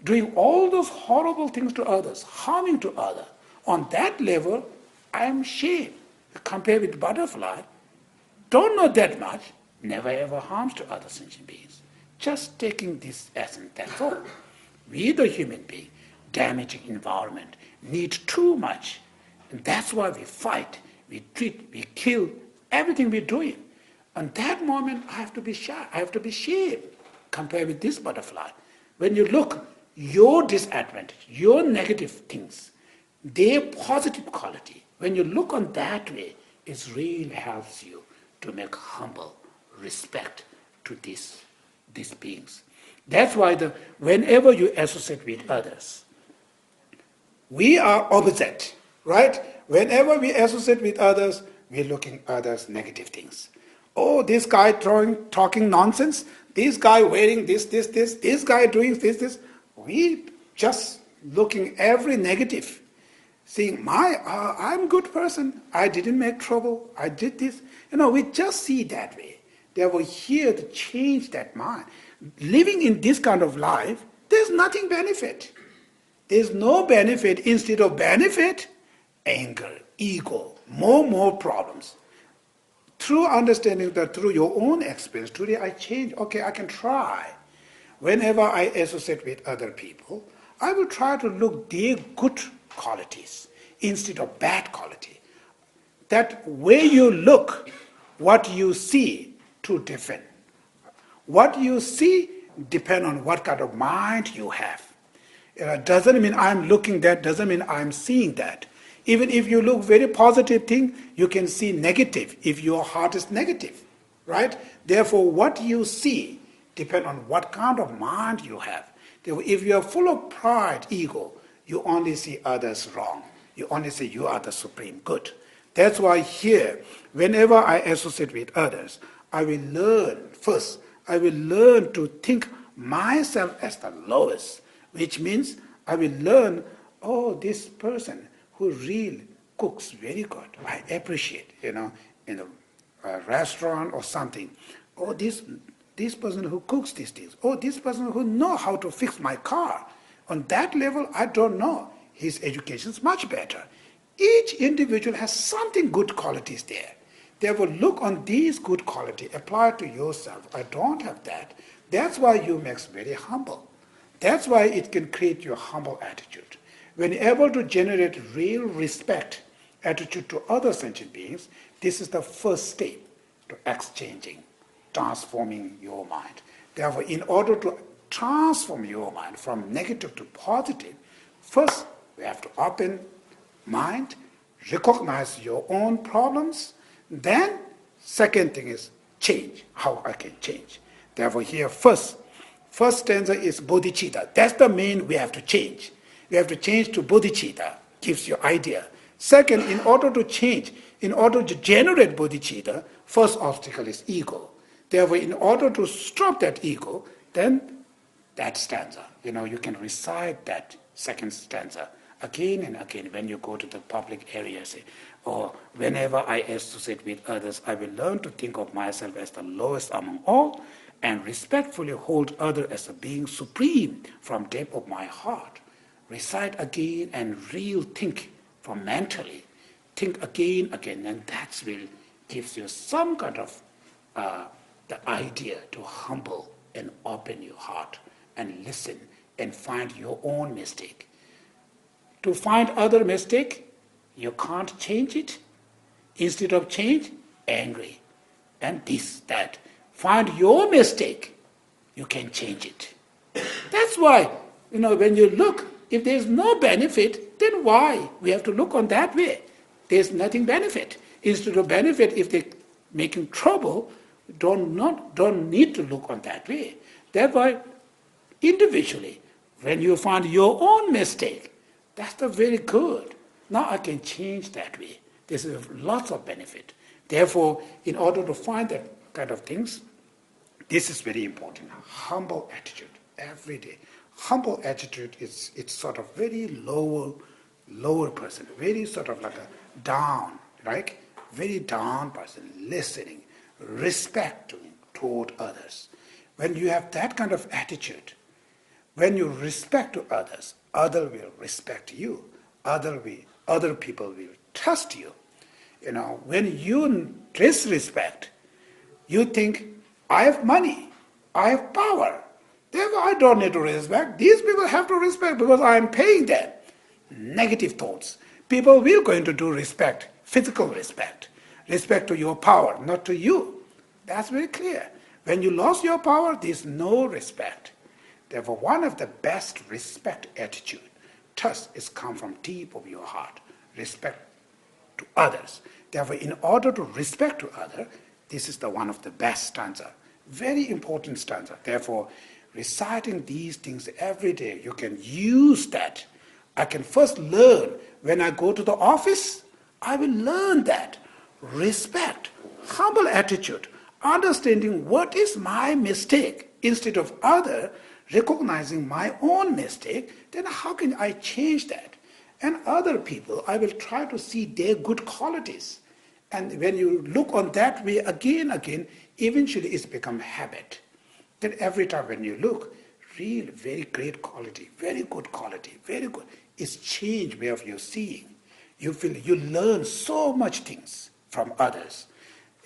doing all those horrible things to others, harming to others. On that level, I am shame. Compared with butterfly, don't know that much, never ever harms to other sentient beings. Just taking this essence, that's all. We the human being, damaging environment, need too much. And that's why we fight, we treat, we kill, everything we're doing. On that moment, I have to be shy, I have to be shamed compared with this butterfly. When you look, your disadvantage, your negative things, their positive quality, when you look on that way, it really helps you to make humble respect to these beings. That's why whenever you associate with others, we are opposite, right? Whenever we associate with others, we're looking at others' negative things. Oh, this guy talking nonsense, this guy wearing this, this guy doing this. We just looking every negative, saying, I'm a good person, I didn't make trouble, I did this. We just see that way. Therefore, here to change that mind. Living in this kind of life, there's nothing benefit. There's no benefit. Instead of benefit, anger, ego, more problems. Through understanding that through your own experience, today I change, okay, I can try. Whenever I associate with other people, I will try to look their good qualities instead of bad quality. That way you look, what you see, two different. What you see depend on what kind of mind you have. Doesn't mean I'm looking that, doesn't mean I'm seeing that. Even if you look very positive thing, you can see negative if your heart is negative, right? Therefore, what you see depend on what kind of mind you have. Therefore, if you are full of pride, ego, you only see others wrong. You only say you are the supreme good. That's why here, whenever I associate with others, I will learn first. I will learn to think myself as the lowest, which means I will learn, oh, this person who really cooks very good, I appreciate, in a restaurant or something. Oh, this person who cooks these things. Oh, this person who know how to fix my car. On that level, I don't know. His education is much better. Each individual has something good qualities there. Therefore, look on these good qualities, apply to yourself. I don't have that. That's why you make very humble. That's why it can create your humble attitude. When you're able to generate real respect attitude to other sentient beings, this is the first step to exchanging, transforming your mind. Therefore, in order to transform your mind from negative to positive, first we have to open mind, recognize your own problems. Then, second thing is change, how I can change. Therefore, here first stanza is bodhicitta. That's the main we have to change. We have to change to bodhicitta, gives you idea. Second, in order to change, in order to generate bodhicitta, first obstacle is ego. Therefore, in order to stop that ego, then that stanza, you can recite that second stanza again and again when you go to the public areas, or whenever I associate with others, I will learn to think of myself as the lowest among all and respectfully hold others as a being supreme from depth of my heart. Recite again and real think from mentally. Think again, and that will gives you some kind of the idea to humble and open your heart and listen and find your own mistake. To find other mistake, you can't change it. Instead of change, angry. And this, that. Find your mistake, you can change it. That's why, when you look, if there's no benefit, then why? We have to look on that way. There's nothing benefit. Instead of benefit, if they're making trouble, don't need to look on that way. Therefore, individually, when you find your own mistake, that's the very good. Now I can change that way. There's lots of benefit. Therefore, in order to find that kind of things, this is very important. Humble attitude every day. Humble attitude it's sort of very lower person, very sort of like a down, right? Very down person, listening, respecting toward others. When you have that kind of attitude, when you respect to others, others will respect you. Other people will trust you. When you disrespect, you think, I have money, I have power, therefore I don't need to respect. These people have to respect because I am paying them. Negative thoughts. People will going to do respect, physical respect to your power, not to you. That's very clear. When you lost your power, there's no respect. Therefore, one of the best respect attitude, thus, is come from deep of your heart, respect to others. Therefore, in order to respect to others, this is the one of the best stanza, very important stanza. Therefore, reciting these things every day, you can use that. I can first learn when I go to the office, I will learn that. Respect, humble attitude, understanding what is my mistake instead of other, recognizing my own mistake, then how can I change that? And other people, I will try to see their good qualities. And when you look on that way again, eventually it's become habit. Then every time when you look, real, very great quality, very good, it's changed way of your seeing. You feel you learn so much things from others.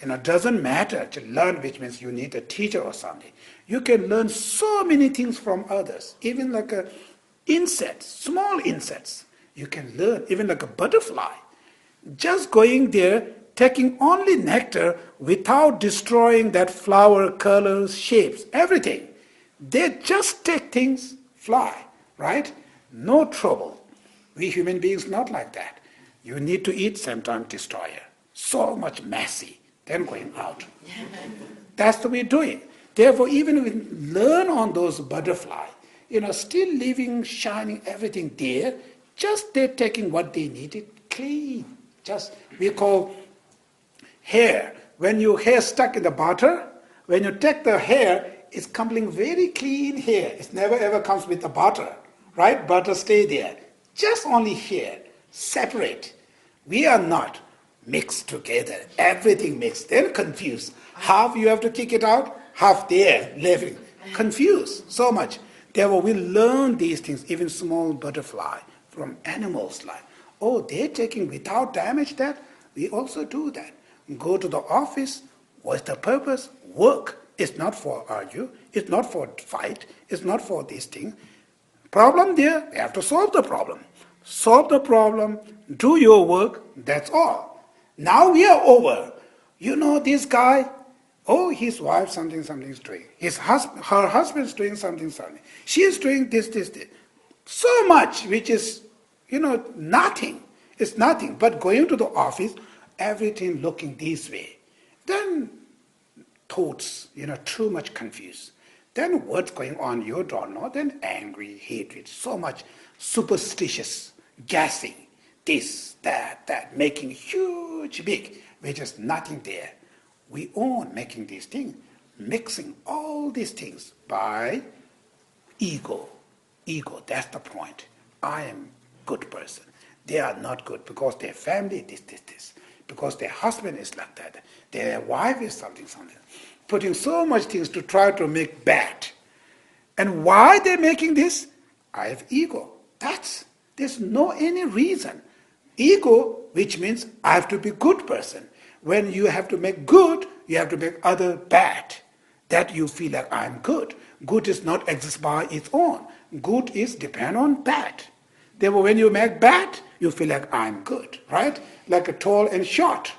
It doesn't matter to learn, which means you need a teacher or something. You can learn so many things from others, even like a insect, small insects. You can learn, even like a butterfly. Just going there, taking only nectar without destroying that flower, colors, shapes, everything. They just take things, fly, right? No trouble. We human beings not like that. You need to eat, sometimes destroyer. So much messy, then going out. That's the way doing. Therefore, even we learn on those butterfly, still living, shining, everything there, just they're taking what they needed, clean. Just, we call hair. When your hair stuck in the butter, when you take the hair, it's coming very clean hair. It never ever comes with the butter, right? Butter stay there. Just only hair, separate. We are not mixed together, everything mixed, then confused. Half you have to kick it out, half there, living. Confused so much. Therefore, we learn these things, even small butterfly from animals' life. Oh, they're taking without damage that, we also do that. Go to the office, what's the purpose? Work. It's not for argue, it's not for fight, it's not for this thing. Problem there, you have to solve the problem. Solve the problem, do your work, that's all. Now we are over. This guy, oh, his wife something's doing. Her husband's doing something. She is doing this. So much, which is, nothing. It's nothing. But going to the office, everything looking this way. Then thoughts, too much confused. Then what's going on, you don't know. Then angry, hatred, so much superstitious, gassing. this, that, making huge, big, which is nothing there. We own making these things, mixing all these things by ego. Ego, that's the point. I am good person. They are not good because their family this. Because their husband is like that. Their wife is something. Putting so much things to try to make bad. And why they're making this? I have ego. There's no any reason. Ego, which means I have to be good person. When you have to make good, you have to make other bad. That you feel like I'm good. Good is not exist by its own. Good is depend on bad. Therefore, when you make bad, you feel like I'm good, right? Like a tall and short.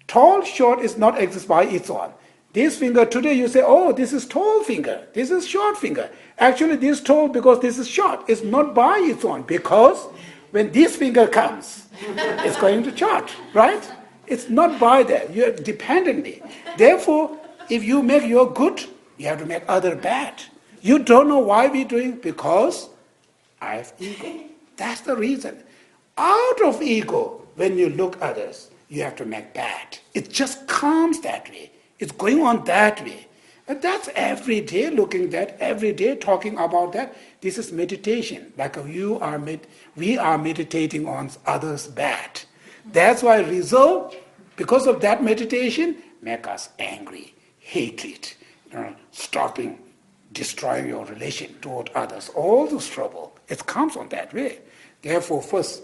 Tall, short is not exist by its own. This finger today you say, oh, this is tall finger, this is short finger. Actually, this tall because this is short. It's not by its own because when this finger comes, it's going to short, right? It's not by that. You're dependently. Therefore, if you make your good, you have to make other bad. You don't know why we're doing because I have ego. That's the reason. Out of ego, when you look others, you have to make bad. It just comes that way. It's going on that way. And that's every day looking that, every day talking about that. This is meditation. Like we are meditating on others' bad. That's why result, because of that meditation, make us angry, hatred, stopping, destroying your relation toward others. All this trouble, it comes on that way. Therefore, first,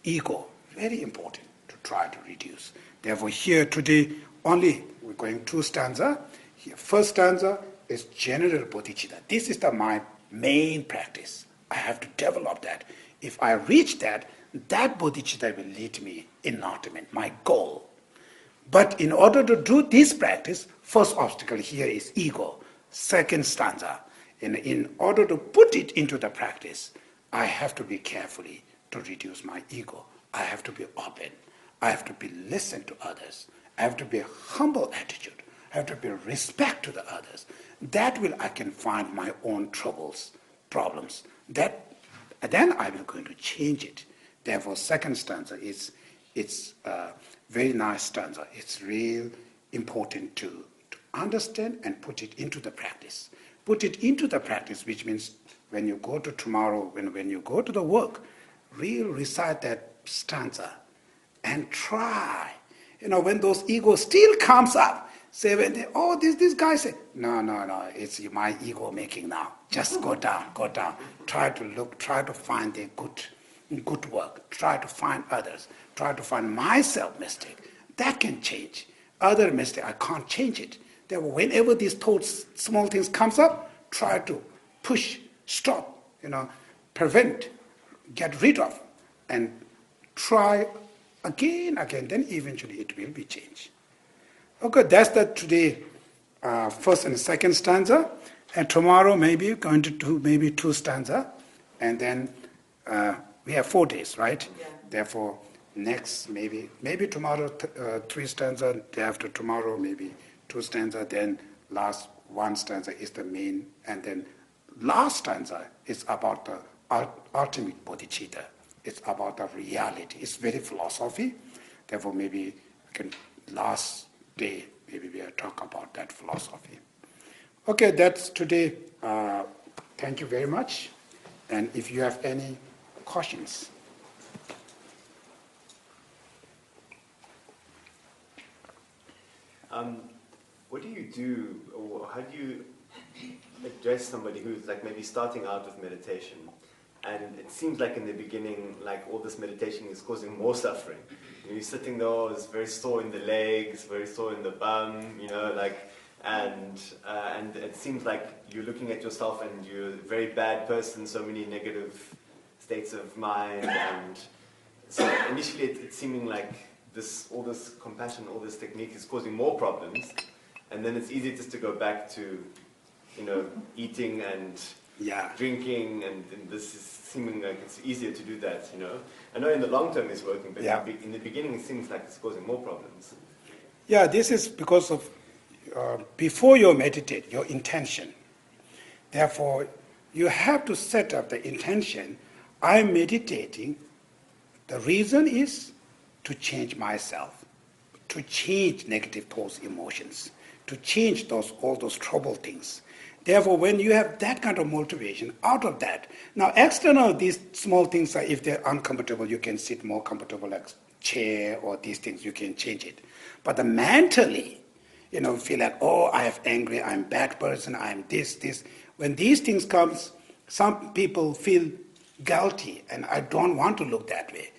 ego, very important to try to reduce. Therefore, here today, only we're going 2 stanza. Here, first stanza is general bodhicitta. This is my main practice. I have to develop that. If I reach that, that bodhicitta will lead me enlightenment, my goal. But in order to do this practice, first obstacle here is ego. Second stanza. In order to put it into the practice, I have to be carefully to reduce my ego. I have to be open. I have to be listen to others. I have to be a humble attitude. I have to be respect to the others. That will I can find my own problems. Then I will going to change it. Therefore, second stanza it's a very nice stanza. It's real important to understand and put it into the practice. Put it into the practice, which means when you go to tomorrow, when you go to the work, recite that stanza and try. When those egos still comes up, say this guy say, no, it's my ego making now. Just go down. Try to find the good work. Try to find others. Try to find myself mistake. That can change. Other mistake, I can't change it. Therefore, whenever these thoughts, small things comes up, try to push, stop, prevent, get rid of, and try again, then eventually it will be changed. Okay, that's the today first and second stanza, and tomorrow maybe going to do maybe 2 stanza, and then we have 4 days, right? Yeah. Therefore, next maybe tomorrow 3 stanza, day after tomorrow maybe 2 stanza, then last 1 stanza is the main, and then last stanza is about the ultimate bodhicitta. It's about the reality. It's very philosophy. Therefore, maybe last day, maybe we'll talk about that philosophy. Okay, that's today. Thank you very much. And if you have any questions. What do you do, or how do you address somebody who's like maybe starting out with meditation? And it seems like in the beginning, like all this meditation is causing more suffering. You're sitting there, it's very sore in the legs, very sore in the bum, and it seems like you're looking at yourself and you're a very bad person, so many negative states of mind, and so initially it's seeming like all this compassion, all this technique is causing more problems, and then it's easy just to go back to, eating and drinking, and this is seeming like it's easier to do that, I know in the long term it's working, but in the beginning it seems like it's causing more problems. Yeah, this is because of, before you meditate, your intention. Therefore, you have to set up the intention, I'm meditating The reason is to change myself, to change negative thoughts, emotions, to change all those troubled things. Therefore, when you have that kind of motivation, out of that, now external, these small things are, if they're uncomfortable, you can sit more comfortable, like chair or these things, you can change it. But the mentally, feel like, oh, I have angry, I'm a bad person, I'm this. When these things comes, some people feel guilty, and I don't want to look that way.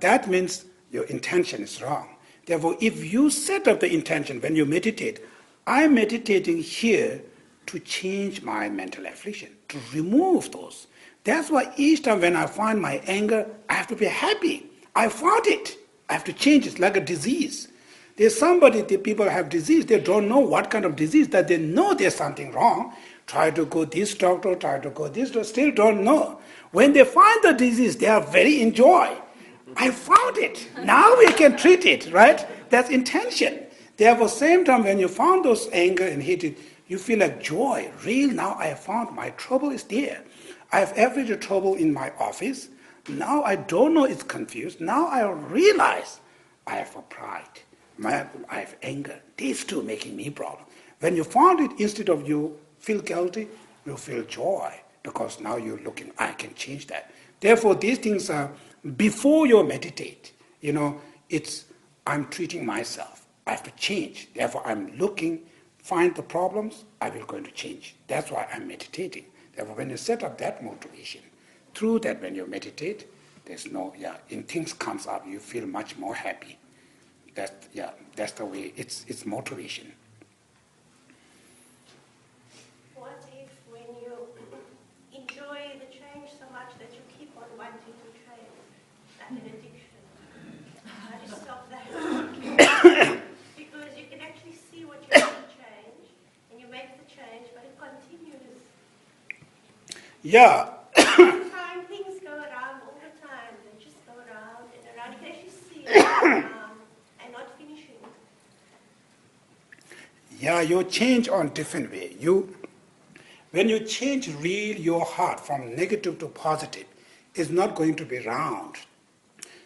That means your intention is wrong. Therefore, if you set up the intention when you meditate, I'm meditating here to change my mental affliction, to remove those. That's why each time when I find my anger, I have to be happy. I fought it. I have to change it, like a disease. There's the people have disease, they don't know what kind of disease, that they know there's something wrong. Try to go this doctor, try to go this doctor, still don't know. When they find the disease, they are very enjoy. I found it. Now we can treat it, right? That's intention. Therefore, same time when you found those anger and hatred, you feel like joy. Real, now I have found my trouble is there. I have every trouble in my office. Now I don't know, it's confused. Now I realize I have a pride. I have anger. These two making me problem. When you found it, instead of you feel guilty, you feel joy. Because now you're looking, I can change that. Therefore, these things are, before you meditate, I'm treating myself. I have to change. Therefore, I'm looking, find the problems, I will going to change. That's why I'm meditating. Therefore, when you set up that motivation, through that when you meditate, there's things comes up, you feel much more happy. That's the way, it's motivation. What if when you enjoy the change so much that you keep on wanting to change, like an addiction? How do you stop that? Because you can actually see what you want to change, and you make the change, but it continues. Yeah. Time things go around all the time. They just go around and around. You can actually see it and not finishing. Yeah, you change on different way. When you change your heart from negative to positive, it's not going to be round.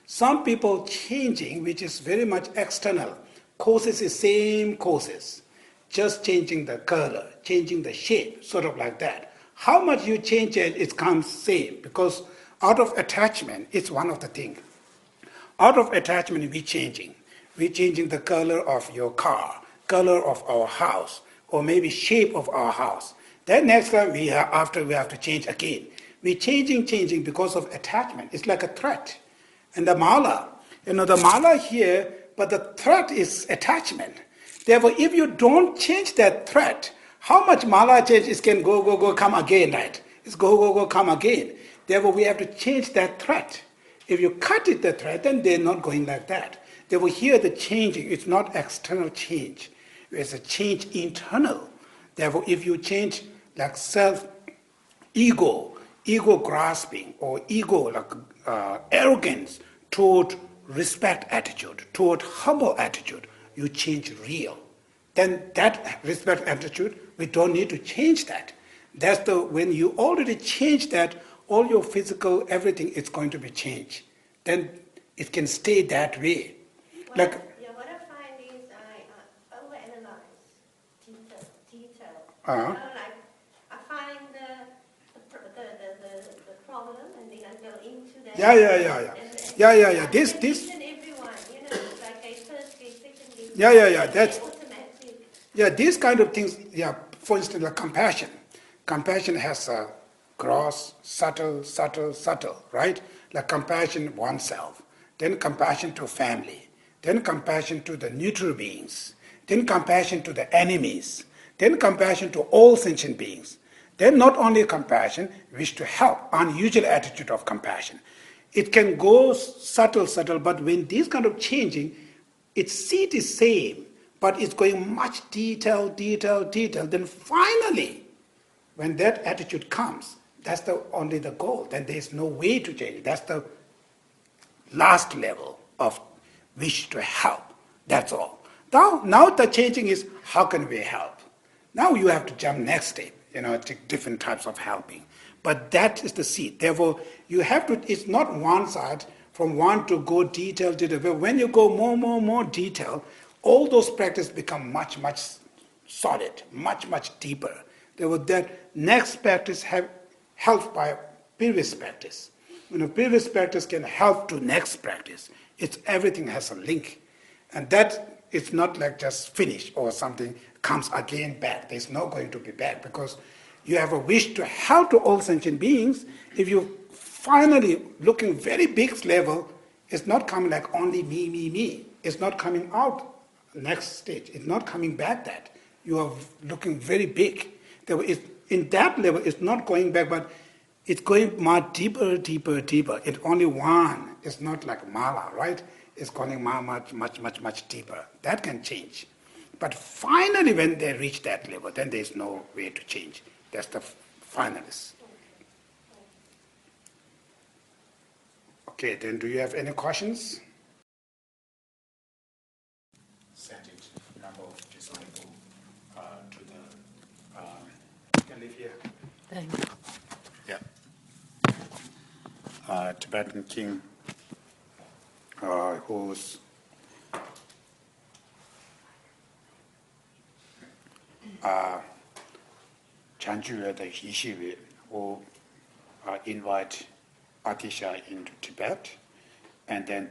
Some people changing, which is very much external, causes the same causes, just changing the color, changing the shape, sort of like that. How much you change it, it comes same, because out of attachment, it's one of the things. Out of attachment, we're changing. We're changing the color of your car, color of our house, or maybe shape of our house. Then next time we have to change again. We're changing because of attachment. It's like a threat. And the mala, the mala here, but the threat is attachment. Therefore, if you don't change that threat, how much mala change it can go, come again, right? It's go, come again. Therefore, we have to change that threat. If you cut it, the threat, then they're not going like that. Therefore, here the changing, it's not external change. It's a change internal. Therefore, if you change like ego grasping, or ego like arrogance toward respect attitude, toward humble attitude, you change real. Then that respect attitude, we don't need to change that. When you already change that, all your physical, everything is going to be changed. Then it can stay that way. What I find is I overanalyze detail. Uh-huh. I find the problem, and then I go into that. Yeah. This. Each and everyone, it's like a first grade, second grade. Yeah. That's automatic. Yeah, these kind of things. Yeah, for instance, like compassion. Compassion has a gross, subtle, right? Like compassion oneself, then compassion to family, then compassion to the neutral beings, then compassion to the enemies, then compassion to all sentient beings. Then not only compassion, wish to help, unusual attitude of compassion. It can go subtle, but when this kind of changing, its seat is same, but it's going much detail, then finally, when that attitude comes, that's only the goal. Then there's no way to change. That's the last level of wish to help. That's all. Now the changing is, how can we help? Now you have to jump next step, take different types of helping. But that is the seed. Therefore, you have to, it's not one side. from one to go detail. But when you go more detail, all those practices become much solid, much deeper. That next practice have helped by previous practice. Previous practice can help to next practice. Everything has a link. And that is not like just finish or something comes again back. There's no going to be back because you have a wish to help to all sentient beings. If you finally looking very big level, it's not coming like only me. It's not coming out next stage. It's not coming back that. You are looking very big. In that level, it's not going back, but it's going much deeper. It's only one. It's not like mala, right? It's going much deeper. That can change. But finally, when they reach that level, then there's no way to change. That's the finalist. Okay, then do you have any questions? Send it, number of disciples to the... you can live here. Thank you. Yeah. Tibetan king who's Chanchu the Hishivi, who invite Atisha into Tibet, and then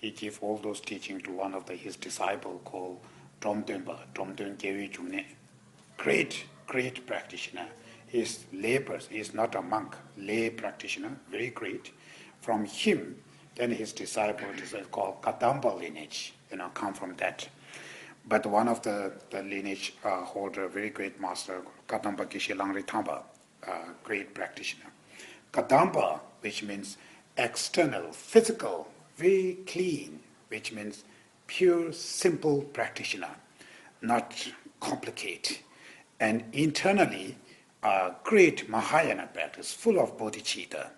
he gave all those teachings to one of his disciples called Domdönba, Domdön Gewi June. Great practitioner. He's lay person, he's not a monk, lay practitioner, very great. From him, then his disciple is called Kadamba lineage, come from that. But one of the lineage holder, very great master, Kadamba Geshe Langri Thampa, great practitioner. Kadamba, which means external, physical, very clean, which means pure, simple practitioner, not complicated. And internally, great Mahayana practice, full of bodhicitta,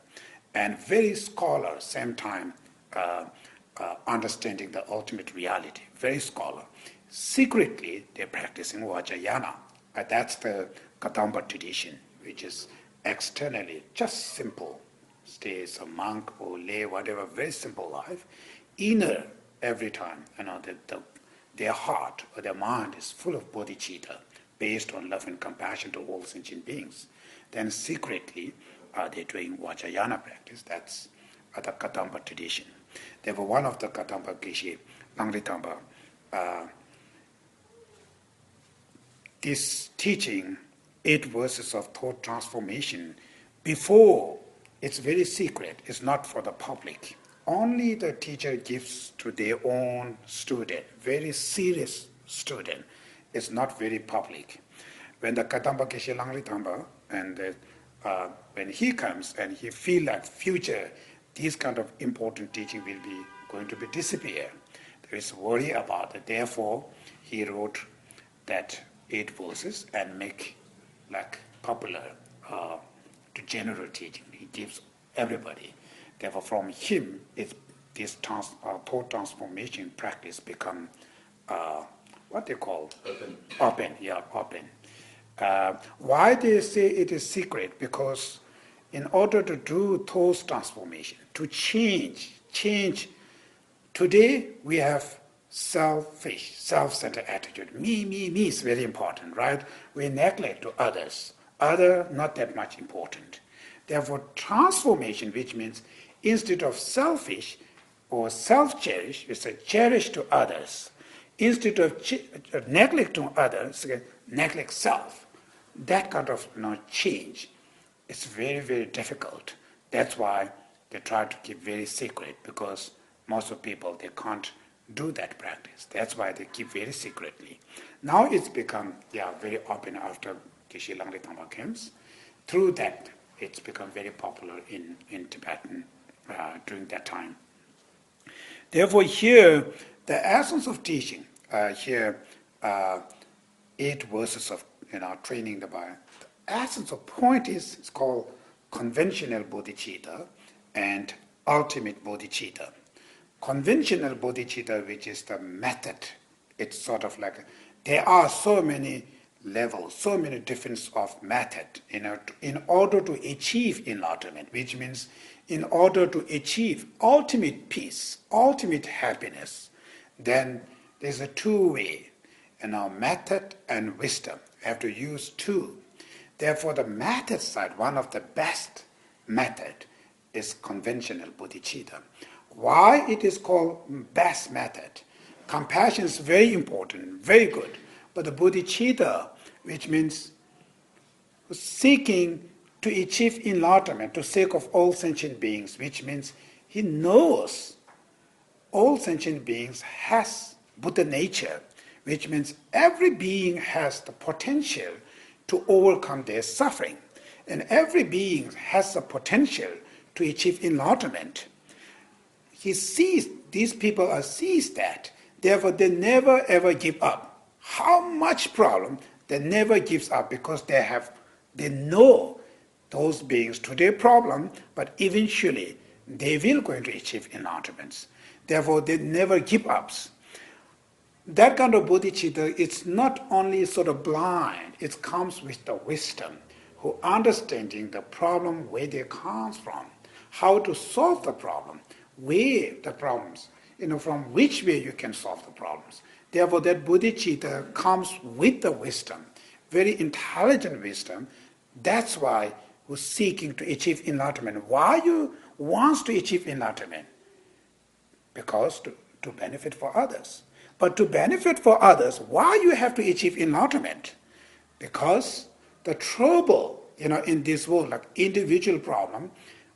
and very scholar, same time, understanding the ultimate reality, very scholar. Secretly, they're practicing Vajrayana. That's the Kadamba tradition, which is externally just simple, stay as a monk or lay, whatever, very simple life. Inner, every time, their heart or their mind is full of bodhicitta, based on love and compassion to all sentient beings. Then secretly, they're doing Vajrayana practice. That's the Kadamba tradition. They were one of the Kadamba Geshe Langri Thampa. This teaching, 8 verses of thought transformation, before, it's very secret. It's not for the public. Only the teacher gives to their own student, very serious student. It's not very public. When the Kadamba Geshe Langri Thampa, and when he comes and he feel like future, these kind of important teaching will be going to be disappear. There is worry about it. Therefore, he wrote that 8 verses and make like popular to general teaching. He gives everybody. Therefore, from him, this thought transformation practice become what they call open. Why they say it is secret? Because in order to do thought transformation, to change. Today we have selfish, self-centered attitude. Me is very important, right? We neglect to others. Other, not that much important. Therefore, transformation, which means instead of selfish or self-cherish, it's a cherish to others. Instead of neglect to others, neglect self. That kind of change is very, very difficult. That's why they try to keep very secret, because most of people, they can't do that practice. That's why they keep very secretly. Now it's become very open after Geshe Langri Thampa comes. Through that, it's become very popular in Tibetan during that time. Therefore, here, the essence of teaching, 8 verses of training the body. The essence of point is it's called conventional bodhicitta and ultimate bodhicitta. Conventional bodhicitta, which is the method, it's sort of like there are so many levels, so many different of method in order to achieve enlightenment, which means in order to achieve ultimate peace, ultimate happiness, then there's a two-way, method and wisdom. We have to use two. Therefore, the method side, one of the best method is conventional bodhicitta. Why it is called best method? Compassion is very important, very good. But the bodhicitta, which means seeking to achieve enlightenment, to sake of all sentient beings, which means he knows all sentient beings has Buddha nature, which means every being has the potential to overcome their suffering, and every being has the potential to achieve enlightenment. He sees, these people sees that, therefore they never ever give up. How much problem, they never gives up because they know those beings to their problem, but eventually they will going to achieve enlightenment. Therefore they never give up. That kind of bodhicitta, it's not only sort of blind, it comes with the wisdom, who understanding the problem where they comes from, how to solve the problem, where the problems, from which way you can solve the problems. Therefore, that bodhicitta comes with the wisdom, very intelligent wisdom. That's why who's seeking to achieve enlightenment. Why you wants to achieve enlightenment? Because to benefit for others. But to benefit for others, why you have to achieve enlightenment? Because the trouble, in this world, like individual problem,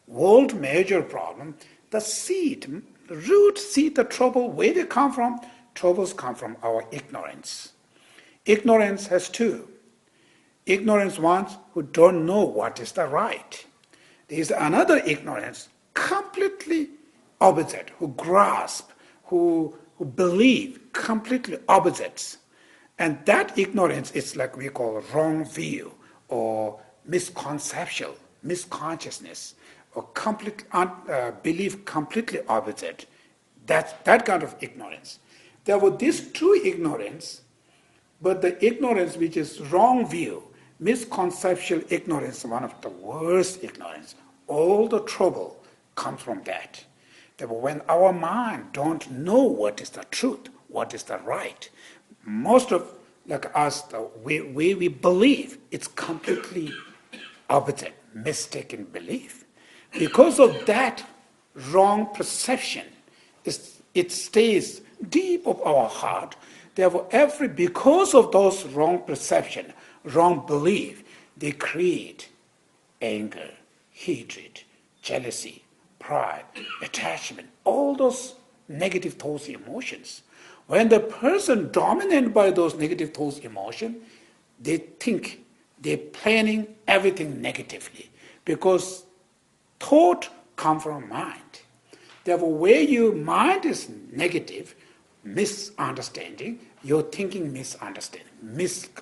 world major problem, the seed, the root seed, the trouble, where they come from? Troubles come from our ignorance. Ignorance has two. Ignorance ones who don't know what is the right. There is another ignorance, completely opposite, who grasp, who believe completely opposites. And that ignorance is like we call wrong view or misconception, misconsciousness, or complete belief completely opposite. That's that kind of ignorance. There were these two ignorance, but the ignorance which is wrong view, misconceptual ignorance, one of the worst ignorance. All the trouble comes from that. Therefore, when our mind don't know what is the truth, what is the right, most of like us, the way we believe, it's completely opposite, mistaken belief. Because of that wrong perception, it stays deep of our heart. Therefore, because of those wrong perception, wrong belief, they create anger, hatred, jealousy, pride, attachment, all those negative thoughts, emotions. When the person dominated by those negative thoughts, emotions, they think they're planning everything negatively because thought comes from mind. Therefore, where your mind is negative, misunderstanding, you're thinking misunderstanding,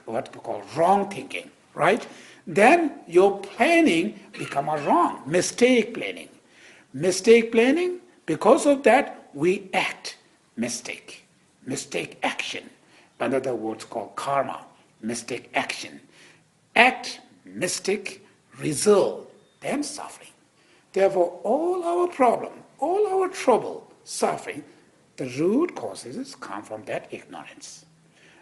what we call wrong thinking, right? Then your planning become a wrong, mistake planning. Mistake planning, because of that, we act mistake action. Another word called karma, mistake action. Act, mistake, result, then suffering. Therefore, all our problem, all our trouble, suffering, the root causes come from that ignorance.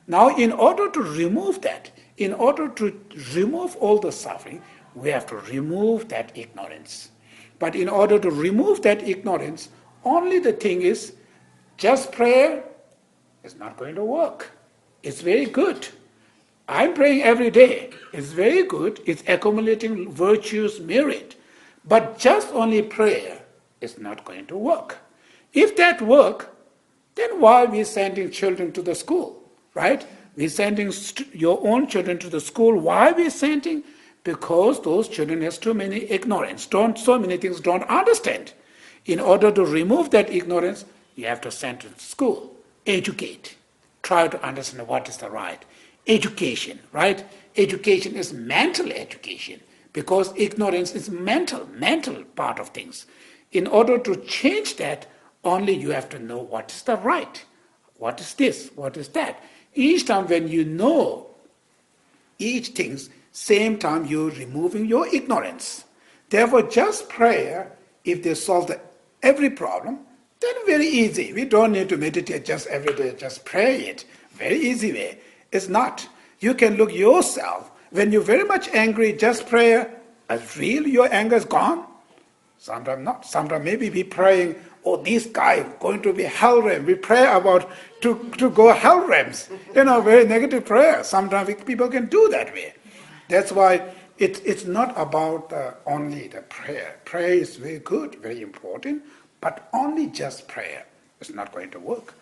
Now, in order to remove that, in order to remove all the suffering, we have to remove that ignorance. But in order to remove that ignorance, only the thing is, just prayer is not going to work. It's very good. I'm praying every day. It's very good. It's accumulating virtues, merit. But just only prayer is not going to work. If that work, then why are we sending children to the school, right? We're sending your own children to the school. Why are we sending? Because those children has too many ignorance, so many things don't understand. In order to remove that ignorance, you have to send to school, educate, try to understand what is the right. Education, right? Education is mental education because ignorance is mental part of things. In order to change that, only you have to know what is the right. What is this? What is that? Each time when you know each thing, same time you're removing your ignorance. Therefore, just prayer, if they solve every problem, then very easy. We don't need to meditate just every day, just pray it. Very easy way. It's not. You can look yourself. When you're very much angry, just prayer, as real your anger is gone. Sometimes not. Sometimes maybe we praying, oh, this guy going to be hell realm. We pray about to go hell realms. Very negative prayer. Sometimes people can do that way. That's why it's not about only the prayer. Prayer is very good, very important, but only just prayer is not going to work.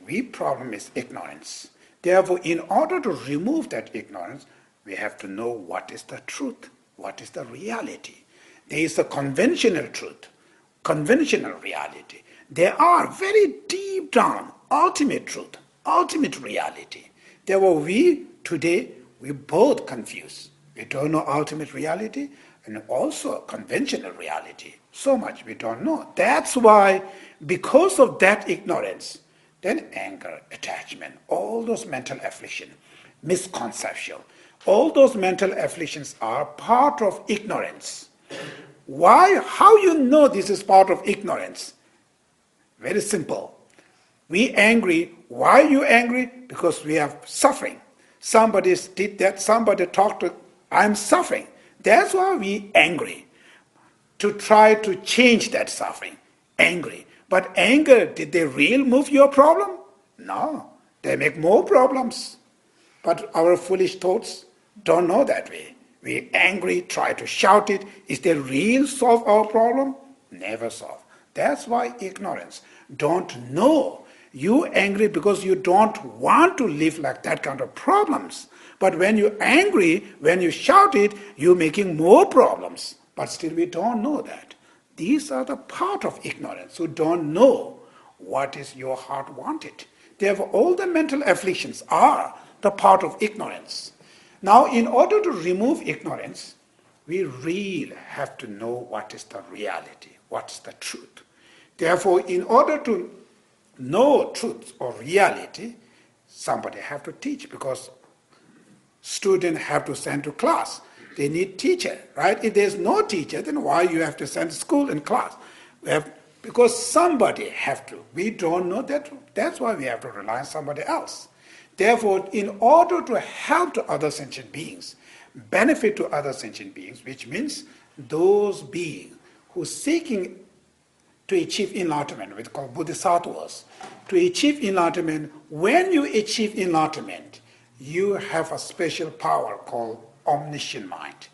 The problem is ignorance. Therefore, in order to remove that ignorance, we have to know what is the truth, what is the reality. There is a conventional truth, conventional reality. There are very deep down, ultimate truth, ultimate reality. Therefore, today, we both confuse. We don't know ultimate reality and also conventional reality. So much we don't know. That's why, because of that ignorance, then anger, attachment, all those mental affliction, misconception, all those mental afflictions are part of ignorance. Why? How you know this is part of ignorance? Very simple. We angry. Why are you angry? Because we are suffering. Somebody did that, somebody talked to, I'm suffering. That's why we angry. To try to change that suffering. Angry. But anger, did they really move your problem? No. They make more problems. But our foolish thoughts don't know that way. We angry, try to shout it. Is they real solve our problem? Never solve. That's why ignorance. Don't know. You angry because you don't want to live like that kind of problems. But when you're angry, when you shout it, you're making more problems. But still we don't know that. These are the part of ignorance who don't know what is your heart wanted. Therefore, all the mental afflictions are the part of ignorance. Now, in order to remove ignorance, we really have to know what is the reality, what's the truth. Therefore, in order to know truth or reality, somebody have to teach, because students have to send to class. They need teacher, right? If there's no teacher, then why you have to send to school and class? Because somebody have to. We don't know that. That's why we have to rely on somebody else. Therefore, in order to help to other sentient beings, benefit to other sentient beings, which means those beings who are seeking to achieve enlightenment, which is called bodhisattvas, to achieve enlightenment, when you achieve enlightenment, you have a special power called omniscient mind.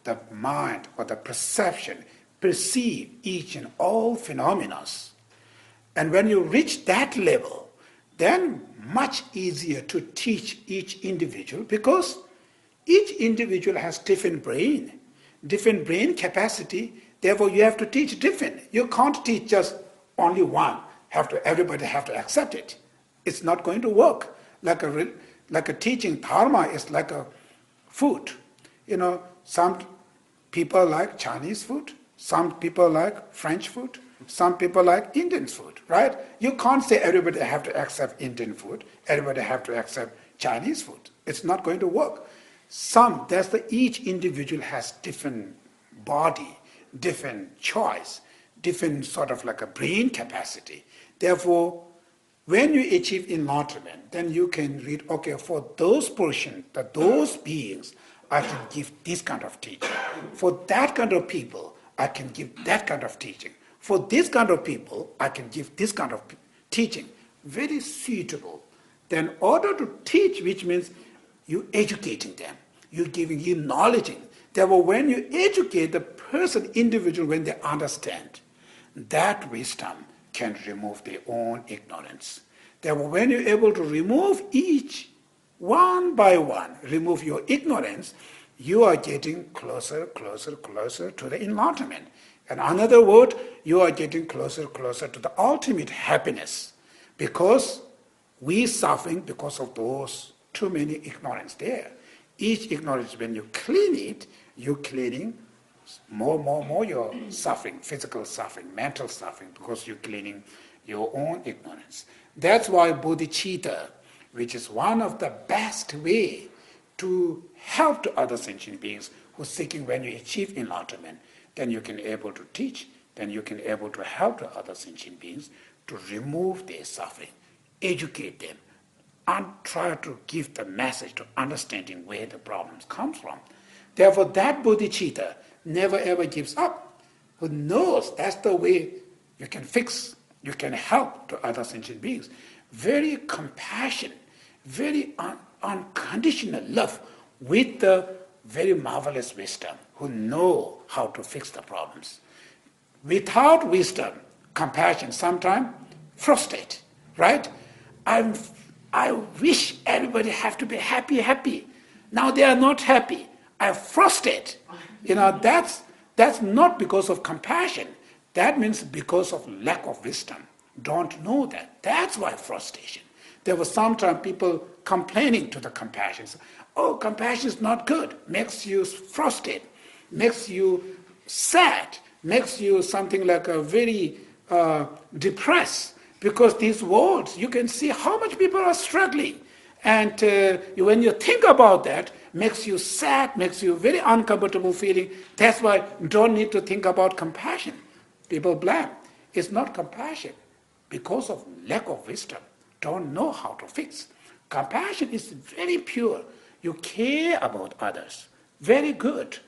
The mind or the perception perceive each and all phenomena. And when you reach that level, then much easier to teach each individual, because each individual has different brain capacity. Therefore, you have to teach different. You can't teach just only one. Everybody have to accept it. It's not going to work. Like a teaching dharma is like a food. Some people like Chinese food. Some people like French food. Some people like Indian food, right? You can't say everybody have to accept Indian food. Everybody have to accept Chinese food. It's not going to work. Each individual has different body, different choice, different sort of like a brain capacity. Therefore, when you achieve enlightenment, then you can read, okay, for those portions, those beings, I can give this kind of teaching. For that kind of people, I can give that kind of teaching. For this kind of people, I can give this kind of teaching. Very suitable. Then in order to teach, which means you educating them, you giving you knowledge. Therefore, when you educate the person, individual, when they understand, that wisdom can remove their own ignorance. Therefore, when you're able to remove each, one by one, remove your ignorance, you are getting closer to the enlightenment. In another word, you are getting closer to the ultimate happiness, because we suffering because of those too many ignorance there. Each ignorance, when you clean it, you're cleaning more your suffering, physical suffering, mental suffering, because you're cleaning your own ignorance. That's why bodhicitta, which is one of the best way to help to other sentient beings who are seeking, when you achieve enlightenment, then you can able to teach, then you can able to help to other sentient beings to remove their suffering, educate them, and try to give the message to understanding where the problems come from. Therefore, that bodhicitta never ever gives up, who knows that's the way you can fix, you can help to other sentient beings. Very compassion, very unconditional love with the very marvelous wisdom, who know how to fix the problems. Without wisdom, compassion sometimes frustrate, right? I wish everybody have to be happy. Now they are not happy. I'm frustrated. That's not because of compassion. That means because of lack of wisdom. Don't know that. That's why frustration. There were sometimes people complaining to the compassion. Oh, compassion is not good. Makes you frustrated. Makes you sad. Makes you something like a very depressed. Because these words, you can see how much people are struggling. And when you think about that, makes you sad, makes you very uncomfortable feeling. That's why you don't need to think about compassion. People blame. It's not compassion. Because of lack of wisdom, don't know how to fix. Compassion is very pure. You care about others. Very good.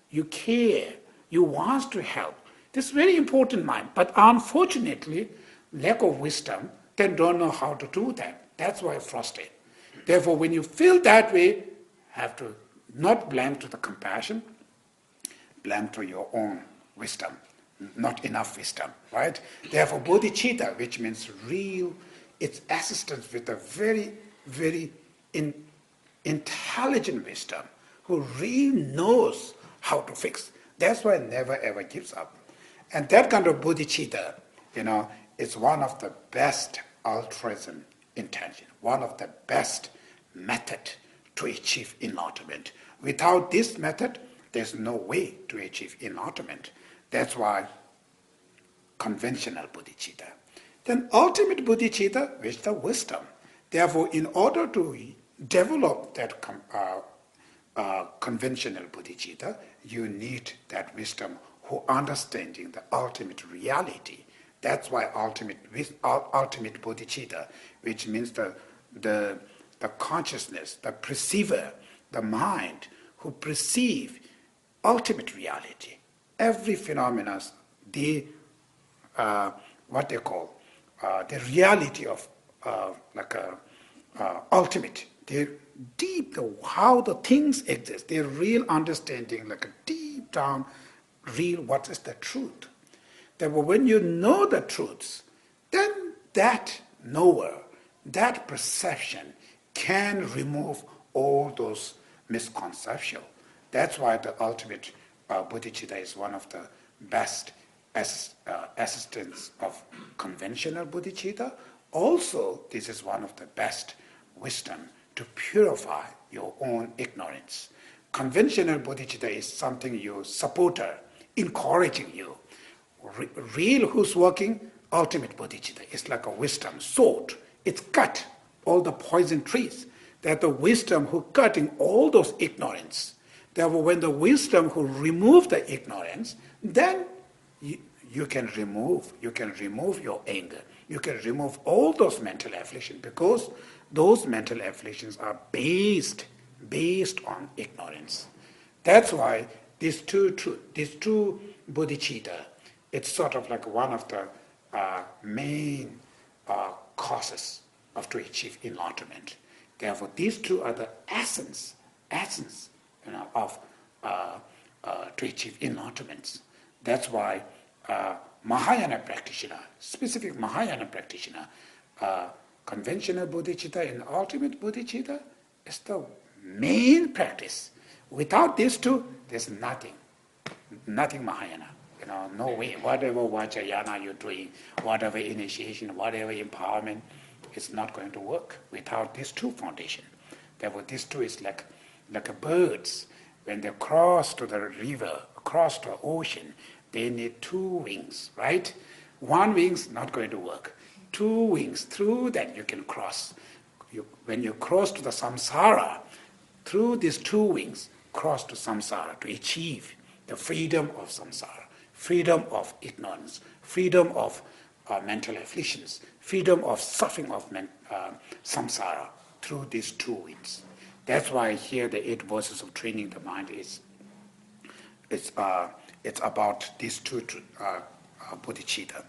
You care. You want to help. This is very important mind. But unfortunately, lack of wisdom, they don't know how to do that. That's why frustrated. Therefore, when you feel that way, have to not blame to the compassion, blame to your own wisdom. Not enough wisdom, right? Therefore, bodhicitta, which means real, it's assistance with a very, very intelligent wisdom, who really knows how to fix. That's why it never ever gives up. And that kind of bodhicitta, is one of the best altruism intention, one of the best method to achieve enlightenment. Without this method, there's no way to achieve enlightenment. That's why conventional bodhicitta. Then ultimate bodhicitta, which is the wisdom. Therefore, in order to develop that conventional bodhicitta, you need that wisdom who understanding the ultimate reality. That's why ultimate bodhicitta, which means the consciousness, the perceiver, the mind, who perceive ultimate reality. Every phenomenon, what they call the reality of ultimate. They're deep, how the things exist. Their real understanding, like a deep down, real what is the truth. Therefore, when you know the truths, then that knower, that perception can remove all those misconceptions. That's why the ultimate bodhicitta is one of the best assistants of conventional bodhicitta. Also, this is one of the best wisdom to purify your own ignorance. Conventional bodhicitta is something you supporter, encouraging you. Real who's working, ultimate bodhicitta is like a wisdom sword. It's cut all the poison trees. That the wisdom who cutting all those ignorance. Therefore, when the wisdom who remove the ignorance, then you can remove your anger. You can remove all those mental afflictions, because those mental afflictions are based on ignorance. That's why these two bodhicitta, it's sort of like one of the main causes of to achieve enlightenment. Therefore, these two are the essence of to achieve enlightenment. That's why Mahayana practitioner, specific Mahayana practitioner, conventional bodhicitta and ultimate bodhicitta is the main practice. Without these two, there's nothing Mahayana. No way. Whatever Vajrayana you're doing, whatever initiation, whatever empowerment, it's not going to work without these two foundations. Therefore, these two is like birds. When they cross to the river, cross to the ocean, they need two wings, right? One wing's not going to work. Two wings, through that you can cross. When you cross to the samsara, through these two wings, cross to samsara to achieve the freedom of samsara, freedom of ignorance, freedom of mental afflictions, freedom of suffering of samsara through these two wings. That's why here the 8 verses of training the mind it's about these two bodhicitta.